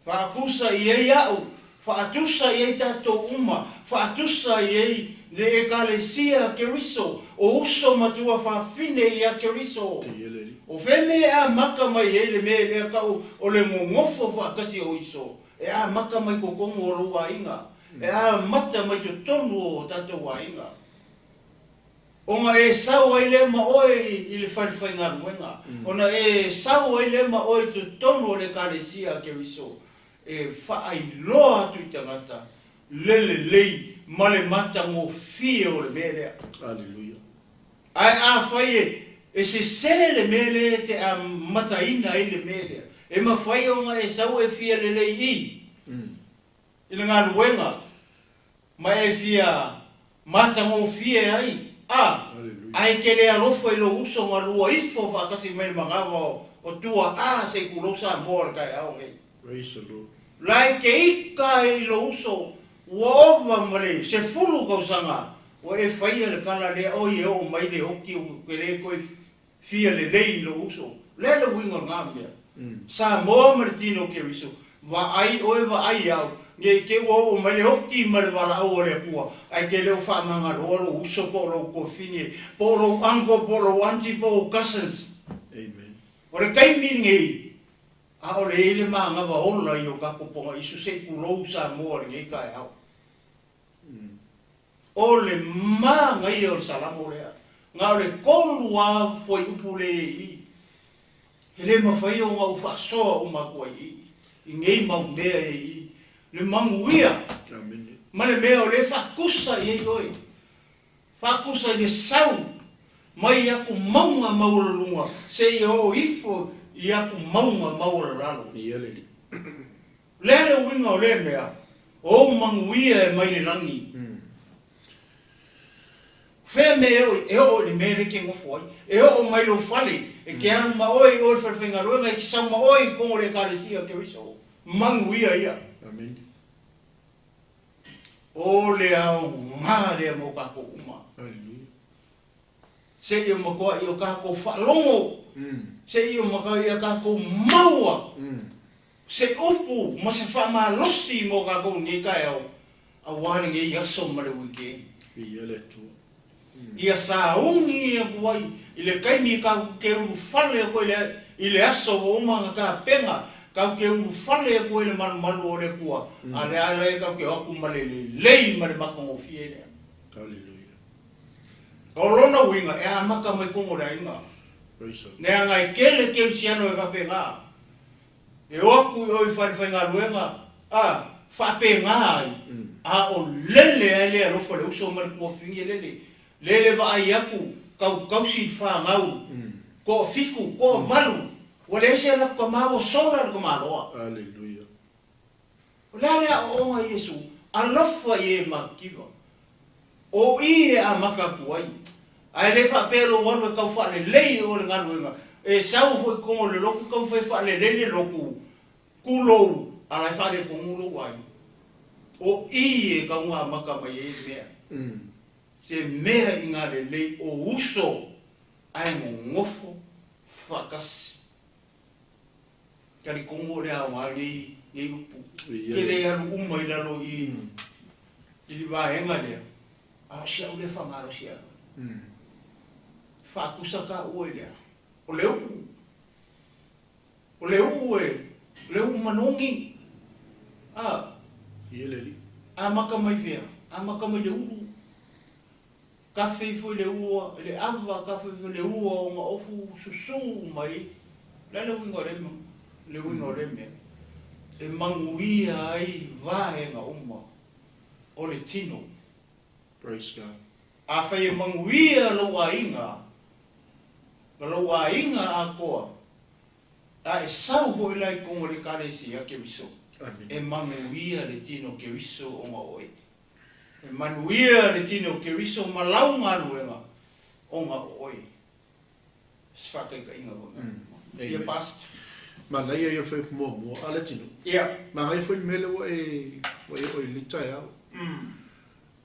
whaakusa iei au whaatusa iei tato uma whaatusa iei le e kalesia ke riso o uso matua whaafine ia ke riso o wheme a maka mai e le mea lea kau o le ngofo whaakasi o iso e a maka mai kokongo o lua inga e a mata mai to tonu o tato wa inga Onga e sau ai le ma oe i le whariwhainga ruenga. Ona e sau ai le ma oe tu tonu o le karesia ke riso. E whaai loa atu i tangata. Lele lei ma le mata ngō fie o le merea. Alleluia. Ai a whai e se le mere te a mataina i le merea. E ma whai onga e sau e fia le lei i. I le ngā ruenga. Ma e fia mata ngō fie ai. Ai ke le alofo i lo uso ngā lua ifo whakasi mai mangawa o tua se kulosa mōra kai au hei. Praise the Lord. Lai ke ika i lo uso ua ova mare se fulu kausanga o e whaia le kala lea o i o mai le hoki o ke le koe fia le lei lo uso. Le le wingo ngā mea. Sa mō mare tino ke riso. Va ai o e va ai au. Nge ke o mai le hoki mare wala au o le pua. Ai ke leo wha manga rolo uso po lo kofine. Po lo ango, po lo auntie, po cousins. Amen. O le kai miringi. A o le ele maa ngawa ola i o kakoponga. Isu se kulou sa mua ringi kai au. O le maa ngai o le salamo lea. Nga o le kolu a foi upu le i. Hele mawhai o ngau whaasoa o makua i. I ngei mau mea e i. Le manguia. Ma le mea o le whakusa i ei oi. Whakusa i le sau. Mai aku maunga maura lunga. Se i o ifo i aku maunga maura lalo. Lere winga o le mea. O manguia e mai le langi. Whea mea oi. E o le mea reke ngofo ai. E o mai lo whale. E ke anu ma oi o le whawhenga ruenga. E ki sau ma oi kongo le karesia ke riso. Manguia ia. Amen. O le au ngā rea mo kako uma. Se i o makoa i o kako whalongo. Se i o makoa i o kako maua. Se upu ma se whama losi mo kako ngi kai au. A wāringe i aso mare wike. Ia sa ungi e kuai. I le kaimi kako ke uru whale a koe i le aso o umanga ka penga. Kau ke uru whale e koe le maru o le kua. A le ale kau ke aku male le lei mare makongo fie lea. Hallelujah. O lona winga e a maka mai kongo rea inga. Nea ngai kele siano e whape ngā. E oku i oi whariwhai ngā ruenga. Whape ngā ai. A o lele e lea rofo le uso mare kua fingi lele. Lele wa ai aku kau kausi wha ngau. Ko fiku, ko valu. Wale ese la kwa mawa sola la kwa maroa. Hallelujah. Lale a onga Yesu, alofa ye makiwa. O ie a maka kuai. Ai le fa pelo wanu kau fa le lei o le ngaruenga. E sau foi kongo le loku kau fa le lele loku. Kulo ala fa le kongo lo wai. O ie kau nga maka mai e mea. Se mea i ngā lelei o uso ai ngofo whakasi. Kari kongo rea o ngāri i upu. Kere alu umai lalo i li wāhenga rea. A sia ule whangaro sia. Whakusa ka ue rea. O leu. O leu e. Leu manongi. A makamai vea. A makamai le ulu. Kafe foi le ua, le ava kafe foi le ua o ngā ofu susu mai. Le wingo reme, le wingo reme. E manguia ai vahenga uma o le tino. Praise God. A whai e manguia lo ainga. Lo ainga a koa. A e sau hoi lai kongo le karesi a ke wiso. E manguia le tino ke wiso o ngā oi. E manuia le tino ke riso malau ngā luenga o ngā oi. Sfakai ka inga wanga. Ia past. Ma nai e whai mua ale tino. Ia. Ma ngai whai mele wa e oi litai au.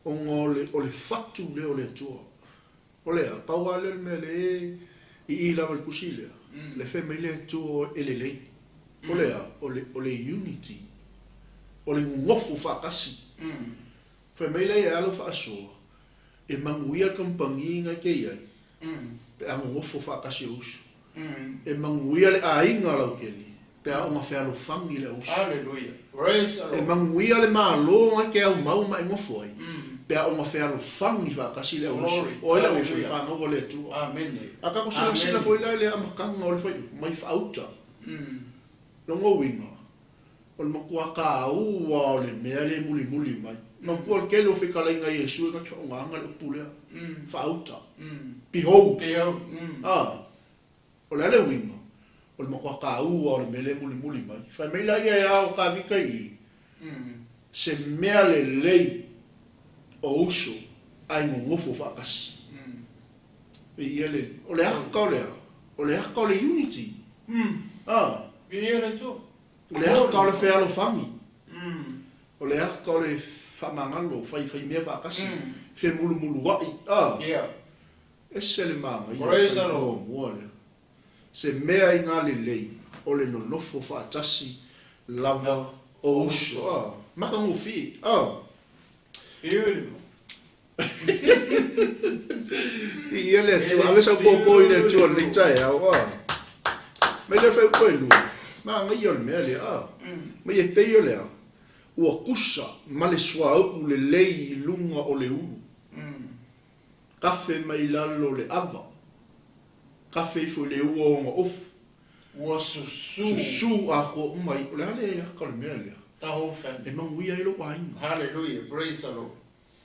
O ngā o le fatu le o le tua. O lea, pau ale mele i lava le kusi lea. Le whai mele tua e le lei. O lea, o le unity. O le ngofu whakasi. Fa mai lai alo fa aso e manguia kampangi nga ke ai pe a ngofo fa kasi us e manguia le ainga la keli pe a uma fa lo fangi le us hallelujah praise the Lord e manguia le malo nga ke au mau mai ngofo ai pe a uma fa lo fangi fa kasi le us o le us fa no le tu amen aka ko sila foi lai le amakanga o le foi mai fa auta no ngo winga o le makua ka au o le mea le muli mai ma ko ke lo fe kala nga Yesu nga chonga nga le pula fa auta piho o le wima o le makua ka u o le mele muli mai fa me la ya o ka vika i se mea le lei o uso ai ngofo fa kas e ele o le aka o le unity ia le tu o le aka o le fe alo fami o le aka o le famangalo fai mea fa kasi fe mulu wai ese le manga praise the Lord se mea i ngā le lei o le nonofo fa atasi lava o uso maka ngofi ia le tu ave sa popo i le tu le tai au me le fa ko lu ma ngai o le mea le me e pe yo le ua kusa ma le sua au le lei lunga o le ulu. Kafe mai lalo le ava. Kafe fo le ua o ngā ofu. Ua susu. Susu a ko umai. O le hale e haka le mea lea. Taho fan. E manguia e lo wainga. Hallelujah. Praise the Lord.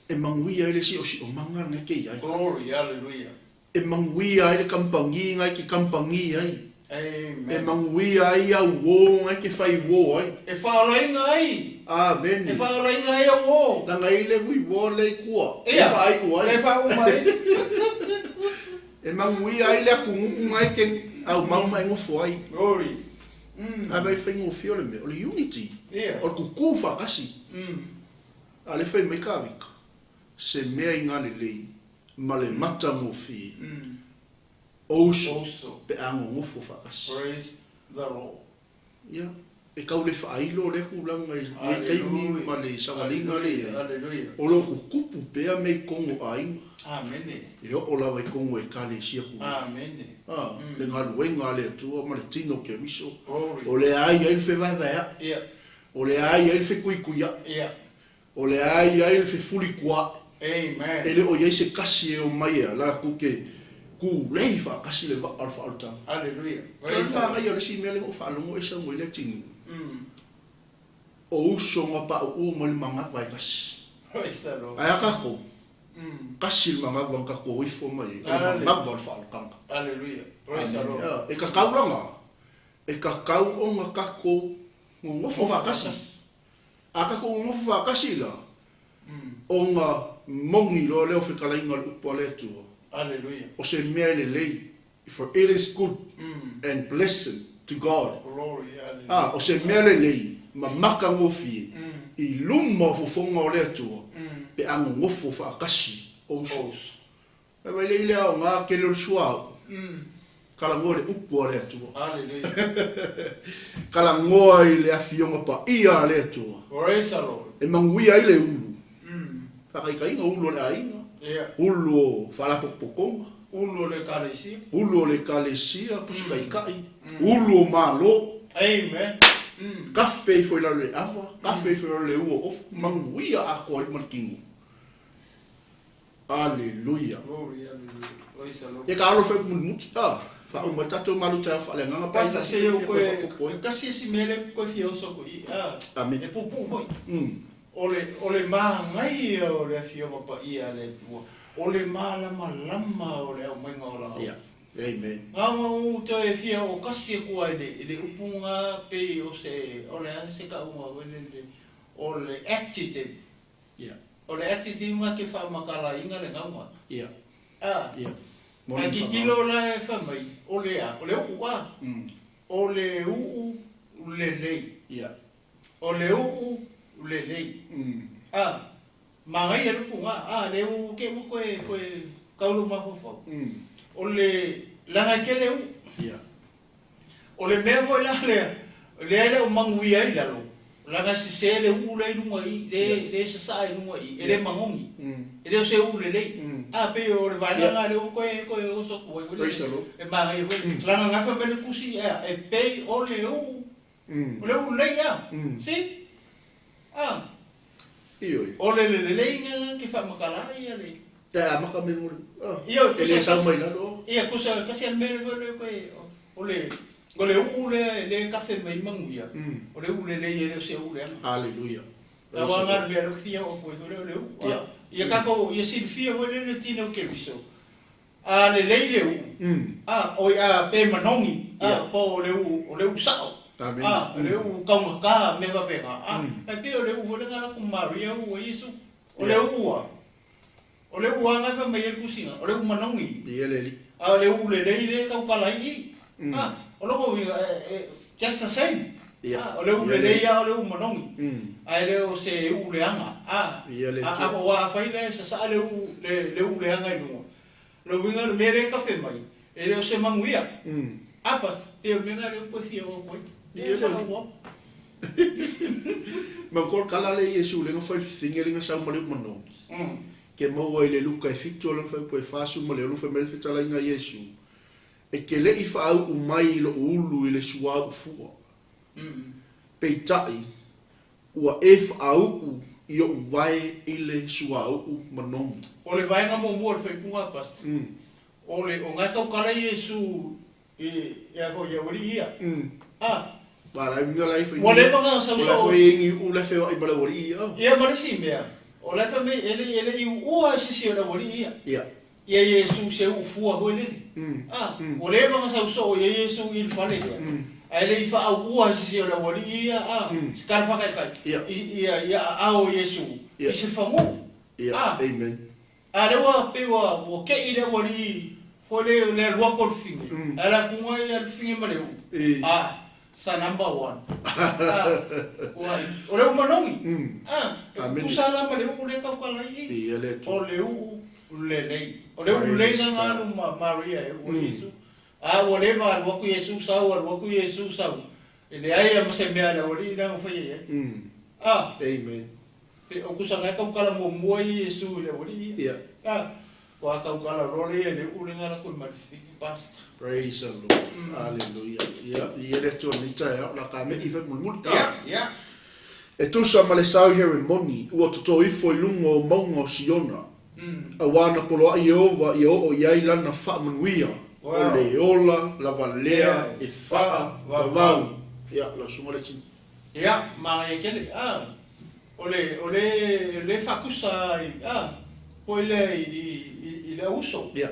E manguia e le si o manga nga kei ai. Glory. Hallelujah. E manguia e le kampangi ngai ki kampangi ai. Amen. E manguia ai a wo ngai ke fai wo ai. E whaolai ngai. Amen. E whaolai ngai a wo. Na ngai le wi wo le kua. E whai kuai. E whai umai. E manguia ai le kungu ngai ke au mau mai ngofo ai. Glory. A vai fai ngofio le me. O le unity. Yeah. O kuku whakasi. A le fai mai kawika. Se mea i ngā le lei. Ma le mata ngofi. Oso. Pe ango ngofo whakasi. Praise the Lord. Yeah. E kau le whailo le hulanga i teimi ma le sangalinga le. Hallelujah. O lo kukupu pea mei kongo ainga. Amen. E o lawa i kongo e kale sia ku. Amen. Le ngā ruenga le atua ma le tino ke miso. Glory. O le ai ai fe vai vai. Yeah. O le ai ai fe kui kuia. Yeah. O le ai ai fe fuli kua. Amen. E le o iei se kasi e o mai a la kuke ku leifa kasi le va alfa alta. Hallelujah. Praise the Lord. Ai le si mele o falongo e sa mo le tinu. O uso nga pa o mo le manga vai kasi. Praise the Lord. Ai aka ko. Kasi le manga va ka ko ifo mai. Manga va alfa alta. Hallelujah. Praise the Lord. E ka kau langa. E ka kau o nga ka ko ngofo va kasi. Aka ko ngofo va kasi la. O nga mongi lo leo fe kala inga upo le tu. Hallelujah. O se mea le lei. For it is good and pleasant to God. Glory. Hallelujah. O se mea le lei. Ma maka ngofi. I luma fo fonga o le tu. Pe ango ngofo fa kasi. Os. E mai le au ngā kele o suau. Kala ngoa le upu a le atua. Hallelujah. Kala ngoa i le awhionga pa ia a le atua. Praise the Lord. E manguia i le ulu. Whakaikainga ulu o le ainga. Ulu o whalapopokonga. Ulu o le kalesia. Ulu o le kalesia, pusikaikai. Ulu o malo. Amen. Kawhi foi la le awa. Kawhi foi la le ua of. Manguia a koa i markingu. Hallelujah. Glory, hallelujah. Praise the Lord. E ka alo whai muti. Whao matato malu tau whale nganga pai. Pasa se o koe, kasi si mele koe fio so koe. Amen. E pupu hoi. Ole maa ngai o le fio mapa ia le tua. Ole maa lama lama o le au mainga o la. Yeah. Amen. Ngā u te e fia o kasi e kua ele upunga pe o se, ole se ka unga wene o le attitude. Yeah. O le attitude nga ke whamakala inga le ngaunga. Yeah. Yeah. Ai ki kilo la e whamai, o le uku a. O le uu le lei. Yeah. O le uu le lei. Mangai e lupu nga, le uu ke mu koe kaulu mawhawhau. O le langa ke le uu. Yeah. O le mea voi la le o mangui ai lalo. Langa si se le uu le inunga i, le sasa inunga i, le mangongi. Le o se uu le lei. Pe o le vana nga le o koe o so koe. E mangai voi. Langa ngafa mele kusi e pei o le uu. O le uu lei a. Si? Ioi. O le lei nga ke whamakala i a le. Te maka me muri. Iyo, Ele sa mai lalo. Ia kusa kasi an mele koe o le uu le kafe mai manguia. O le uu le lei e se uu le ama. Hallelujah. La wanga le fia o koe le uu. Ia kako ia silfia o le tino keriso. Le lei le uu. O ia pe manongi. Po le uu sao. Amen. Le uu kaunga ka me va pega. Pe o le uu le ngala ku Maria o Yesu. O le uu. O le uu anga fa mai el kusina. O le uu manongi. Ieleli. Le uu le lei le kau kalai. O loko just the same. O le uu le lei o le uu manongi. Le o se uu le anga. A wa fa ile sa le uu le anga i lunga. Lo winga le mere ka fe mai. Le o se manguia. Apas te o menga le po fia o koe. Ma kol kala le Yesu le ngafai fingelinga sa male mano. Ke mau ai le luka e fitu ala fai po e fasu male ono fai mele fitala inga Yesu. E ke le ifa au umai lo ulu i le suau fua. Peitai ua efa au i o uwae i le suau manongi. O le vai nga mo mo fai punga pas. O le o ngai kau kala Yesu e a ko ia ori ia. Wala minga lai fai. Wale panga sa so. Wala fai ingi u le fai i bala ori ia. Ia mare si mea. O le fa me ele i ua si o la ori ia. Ia. Ia Yesu se u fua ho le. O le panga sa so ia Yesu il fale ia. Ele i fa au ua si o la ori ia. Ska fa kai. Ia ao Yesu. I se famu. Ia. Amen. Le wa pe wa o ke i le ori fo le lua por fingi. Ala kunga ia fingi male u. Sa number 1. O le manongi. Kusala male u le kau kala i. O le u le lei. O le u lei na ngānu Maria e o Yesu. O le ma alua ku Yesu sau, alua ku Yesu sau. E le ai ama se mea le ori na ngawhai e. Amen. O kusanga kau kala mo mua i Yesu le ori. Ia. Ko kau kala role e le u le ngana ku marifiki pastor. Praise the Lord. Hallelujah. Ia le tu ni tai la ka me i fe mul ta. Yeah. E tu sa male sau here moni o to i foi lungo mongo siona. A wana polo ai ova i o ia lana fa manuia. O le ola la valea e fa vau. Ia la sumale tin. Ia ma e kele ole fa kusa po i le uso. Ia.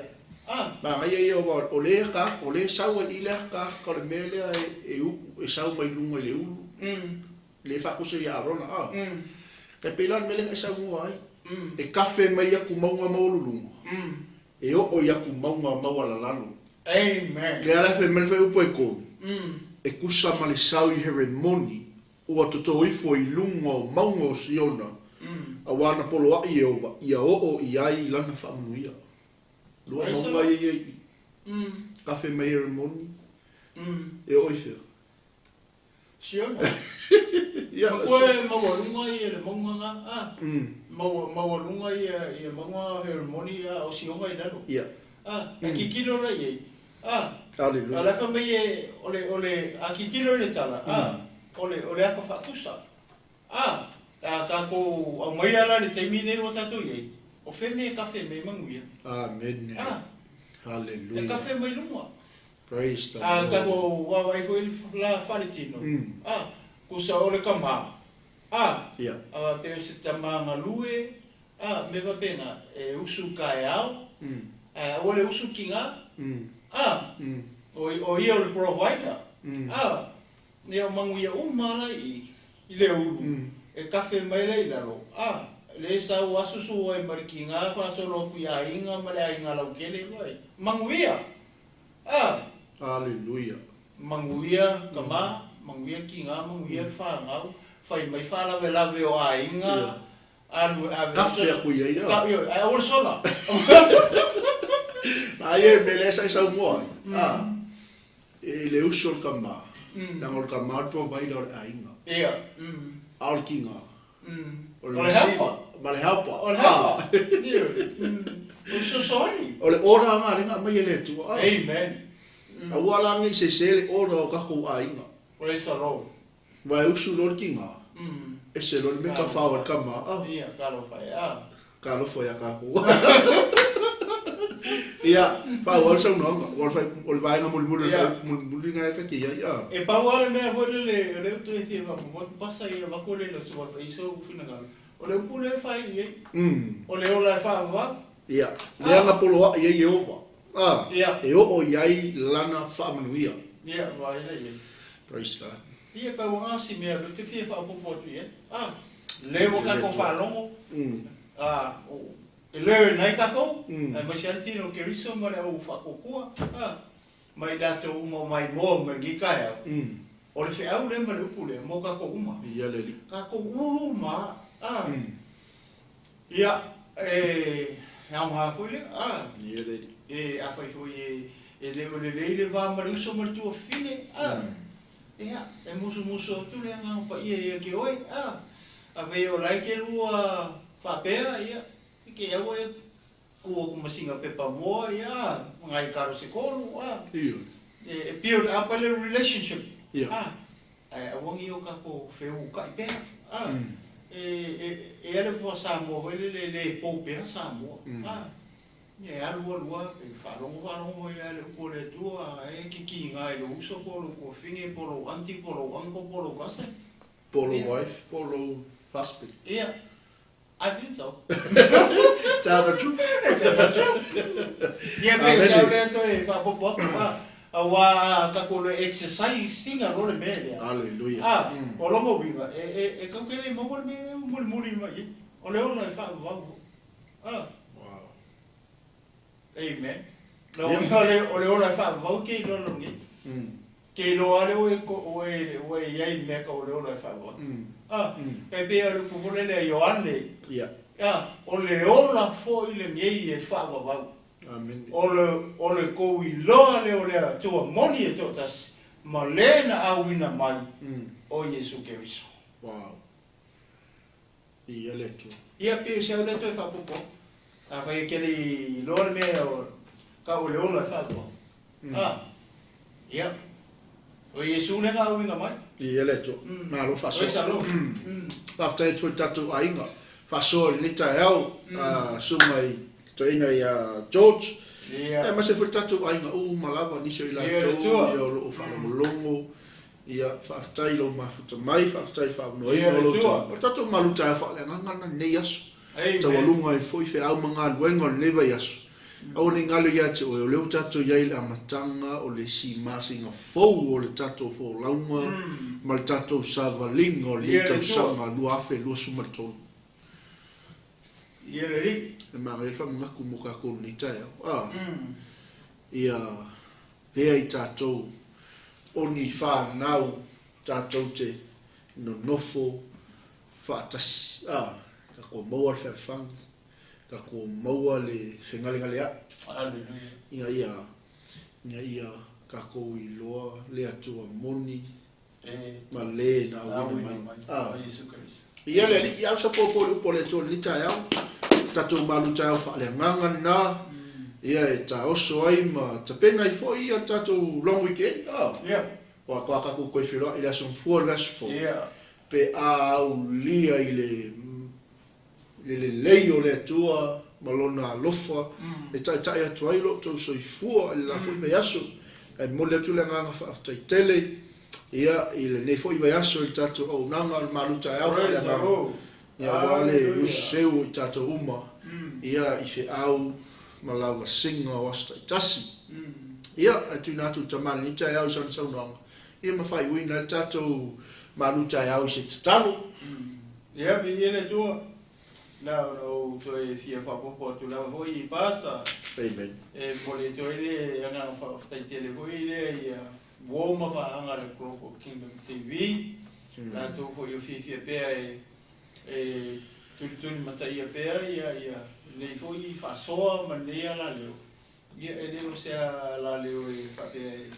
Ma ai o le sau i le ka le mele e sau mai lunga le ulu. Le fa kusa ia rona Ka pelan mele e sau ai. E kafe mai aku maunga maululunga. E o iaku maunga mawala lalo. Amen. Le ala fe mele fe upo e ko. E kusa male sau i here moni. Ua toto ifo i lunga maunga o siona. Awana polo a ia o ai lana whaamanuia. Lua maunga i kafe mai moni. E oifea. Siona. Ia. Koe mawalunga i le maunga mawalunga i maunga hermoni o sionga i nalo. Ia. A kikilo la i. Hallelujah. Ala fa mai ole a kikilo le tala. Ole ako fakusa. Ka ko au mai ala le taimine o tato i. O feme kafe me manguia. Amen. Hallelujah. E kafe mai lunga. Praise the Lord. Ka ko wa vai foi la faritino. Ko sa ole kama. Yeah. Pe se tamanga lue. Me va pena e usu kai au. Ole usu kinga. O ia ole provider. Ne o manguia mala i le ulu. E kafe mai lai lalo. Le sa wasu su ai markinga fa solo ku ya inga male inga lau kele loi. Manguia. Hallelujah. Manguia kama, manguia kinga, manguia fa ngau, fai mai fa la vela ve o inga. Alu kafe ku ia ia. Ka yo, o sola. Ai me le sa mo. E le uso kama. Nangol kama provider inga. Ia. Al kinga. Ole helpa. Male helpa. Ole helpa. O so sorry. Ole ora nga ringa mai le tu. Amen. Awala ngi se sele ora ka ko ainga. Ole sa ro. Vai usu lor kinga. E se lor me ka fa kama. Ia, kalo fai. Kalo foi a ka ko. Ia, fa wal sa no, wal fa ol vai nga mul nga ka ki ia. E pa wala me le tu e fi va mo pasa ia va ko le so va iso fina nga. Ole pule fai ye. Ole ola fa va. Ia, le nga polo ia Jehova. Ia. E o iai lana whaamanuia. Ia, vai le. Praise God. Ia pa wanga si me te fi fa po tu ye. Le wo ka ko fa longo. E le nai ka ko. Mai se altino ke riso mare o fa ko kua. Mai dato mo mai mo me gi ka. Ole fe au le mare pule mo ka ko uma. Ia le. Ka ko uma. Ia, hau ha foi. Ia le. E a fai foi le va maruso martu fine. Ia, e muso tu le nga pa ia ke oi. A ve o lai ke lua fa pera ia. Ke eu e ko masinga pepa mo ia, ngai karo se kolu. Ia. E pure a pa le relationship. Ia. A wangi o ka ko feu ka pe. E ele po sa mo le po pe sa mo. E alua e falongo ia le po le tua e ki ngai lo uso polo ko finge polo anti polo anko polo kase. Polo wife, polo husband. Ia. I think so. Tell the truth. Ia pe sa le to e pa po wa ka ko le exercise singa ro le me. Hallelujah. O lo mo viva e ka ke le mo me mai. O le ona fa va. Wow. Amen. No ole ona fa va ke lo ngi. Ke lo ale o ia me ka ole ona fa va. E be o po le Ioane. Yeah. Ole ona fo ile ngi e fa va. Amen. Ole ko I loa le ole tu moni e totas malena awina mai. O Yesu Keriso. Wow. Ia le tu. Ia pe se ole to fa popo. A vai ke le loa me o ka ole ona fa po. Ia. O Yesu le awina mai. Ia le tu. Na lo fa so. O sa lo. After tu tatu ainga. Fa so ni ta el so mai to inga ia George. Ia. E ma se fu tatu ainga malava ni se la to ia lo fa longo. Ia fa tai lo ma fu mai fa tai fa no ia lo to. O tatu maluta fa le ngana nei aso. Ta walunga e foi fe au manga luenga neva yaso. Au ni ngalo ia te o le tatu ia ile amatanga o le si masinga fou o le tatu fo launga mal tatu savalinga o le tatu sanga lua fe lua sumato. Ia ri. E ma me fa mga kumuka ko ni tai. Ia vea I tatou oni fa nau tatou te no nofo fa tas ka ko maua le whewhang, ka ko maua le whengalinga lea. Hallelujah. Ia ia ka ko I loa le atua moni, ma le na awina mai. Ia le li au sa popo le atua li tai au, tatou malu tai au wha le nganga na, ia e ta oso ai ma ta penga I fo ia tatou long weekend. O ka ka ko koe whiroa I le aso mfua le aso fo. Pe a au lia I le leio le atua, malona lofa, e tai atu ai lo tau soifua, I la fo I mai aso, e mo le atu le nganga whaatai tele, ia I le nei fo I mai aso I tatou au nanga al malu tai au wha le nganga. Ia wale useu I tatou uma, ia I fe au malawa singa o asta I tasi. Ia atu natu tamani, I tai au san saunanga. Ia mawhai wina le tatou malu tai au se tatalo. Ia bi ele tua. No, to e fia whapopo tu lawa hoi I pasta. Amen. E mole to ele anga whaftai tele hoi ele ia woma pa anga le Global Kingdom TV. Na to hoi o fia pea e tuni mata ia pea ia nei hoi whasoa ma nea la leo. Ia e leo sea la leo e whapea e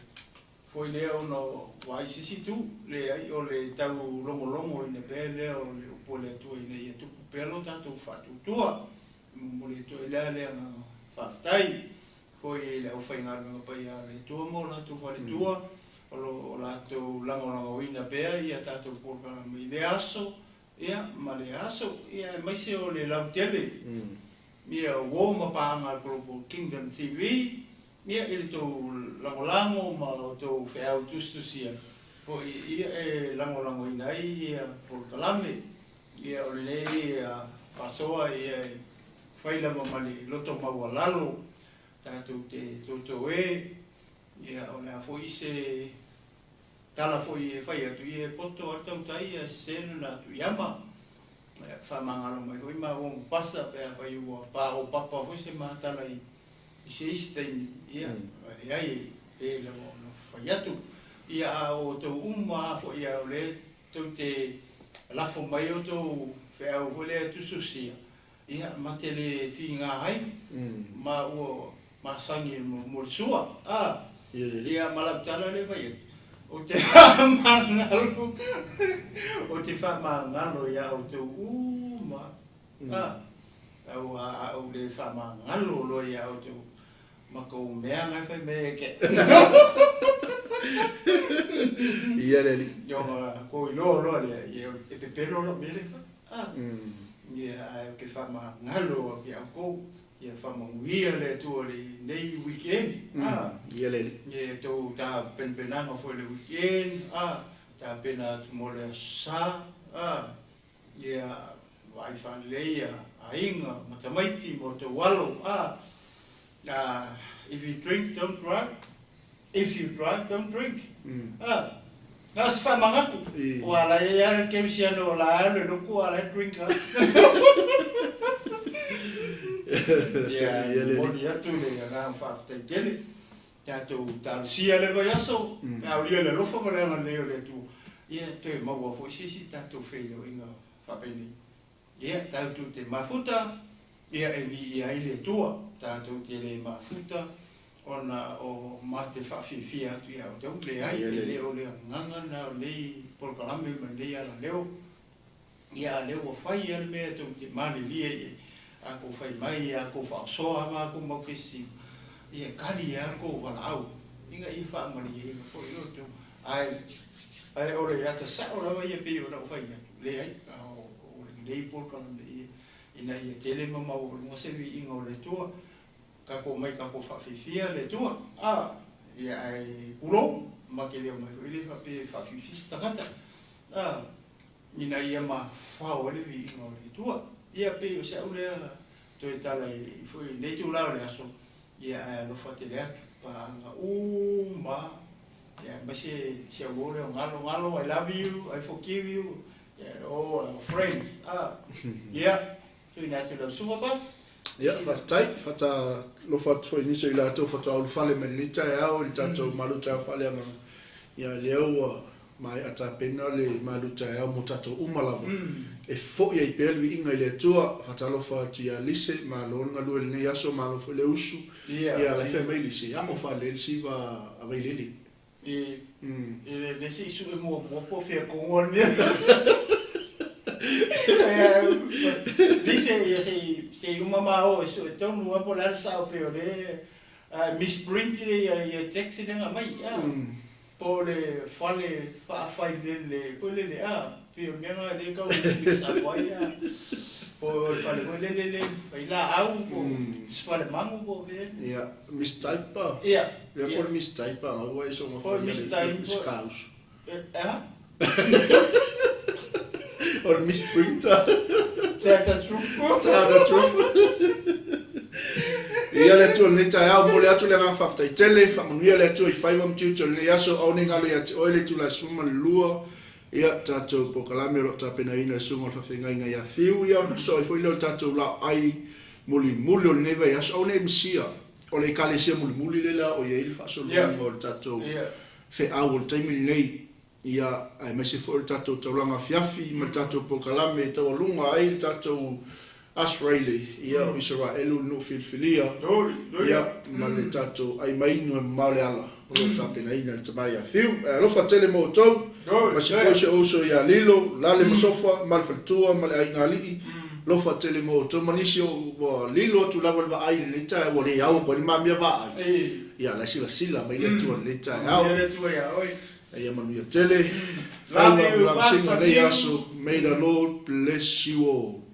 foi leo no waisisi tu le ai o le tau longo I ne pea leo le upole tu I nei tu pelo tanto fatu tua mo le to le na fatai foi le o fai ngar no pai le tua mo la tu fale tua o la tu lango ina pea ia tanto por ka me le aso ia ma le aso ia mai se o le lau tele ia wo ma pa nga Global Kingdom TV ia il to lango ma to fe autustusia foi ia e lango ina ia por kalame ia o le pasoa ia faila mamali loto maua lalo tātou te toto ia o le foi se tala foi e fai atu ia poto atau tai ia sena na tu yama whamangalo mai hoi ma o pasa pea fai ua pa o papa hoi se matala I se istain ia ai e le mo fai atu ia o tau uma fo ia o le tau te lafo mai o tō wheau hole tu susia. Ia matele tinga hai, ma ua masangi mo sua. Ia malaptala le vai. O te whamangalo, ia o tō uma. Au le whamangalo lo ia o tō mako mea ngai whai mea ke. Ia le Yo ko lo le e pepero lo mele ia ke fama ngalo ke ko ia fama uia le tu le nei weekend ia le ia to ta penpenanga fo le weekend ta pena mo le sa ia vai fan leia ainga matamaiti mo to walo if you drink don't drive. If you drive, don't drink. Nas whamangatu. O ala e ara kemisiano o la ale loko ala drink. Ia, mori atu le ngā whaftai tele. Tātou tālusia le vai aso. Au lia le lofa ko reanga leo le tu. Ia, toi maua fo sisi tātou whelo inga whapene. Ia, tātou te mafuta. Ia, e vi ia ile tua. Tātou te le mafuta. Ona o mate whawhiwhia atu ia o tau le ai, le o le nganga na o lei polkalame ma lei ala leo. Ia leo o whai ala mea tau te mani lia i ako whai mai, ako whaosoa ma ako maukesi. Ia kari ia ako wala au. Inga I whaamari e ma fwoi o tau. Ai o le ata sa o rawa ia peo na o whai atu. Le ai, o le lei polkalame ina ia tele mamau o lunga sewi inga o le tua. Kako mai kako whawhiwhia le tua. Ia ai ulo, ma ke leo mai hui le whawhiwhis takata. Ina ia ma whao le vi inga o le tua. Ia pe o se au lea toi tala I fui nei te ulao le aso. Ia ai alofa te lea pa anga ma. Ia mai se au le o ngalo, I love you, I forgive you. Ia friends. Ia, toi nai tu lau sunga pas. Ia, whata lofa tui niso I la tau whata aulu whale me lita e au, I tatou maluta e whale anga. Ia leo mai ata pena le maluta e au mo tatou umalava e fo'i ai pea le inga i le atua fatalofa atu ia lise ma lona lua le nei aso ma lofa le usu ia la fe mai lise ia o fa le siva availeli le si su e mo po fe ko ngone lise ia se uma ma o so tonu a polar sa o peore misprint ia text nga mai ia po le fale fa le po le pio menga le ka o sa poia po fale po le la au po fale mango po ve ia mistypa ia po mistypa o e so mo fa skaus or misprinter tata trufu ia le tu le ta au mo le atu le nga fafta i tele fa mo le tu i faiva mtiu tu le aso au ni ngalo ia o le tu la suma lua ia tatou po kalame ro ta pena ina suma fa finga inga ia fiu ia no so i foi le tatou la ai muli muli o le neva ia so ne msia o le kale sia muli le la o ia il fa so mo tatou fe au le taimi nei ia ai mesi fo le tatou taulanga fiafi ma tatou po kalame tau lunga ai le tatou Australia ia o Israelu no filfilia ia ma le tatou ai mai no male ala o ta pena ina te mai a fiu lo fa tele mo to ma se foi se uso ia lilo la le sofa mal faltua mal ai ngali lo fa tele mo to manisio o lilo tu la volva ai le ta o le au ko ma mia va ia la sila mai le tu le ta au ia manu ia tele fa la singa le aso may the Lord bless you all.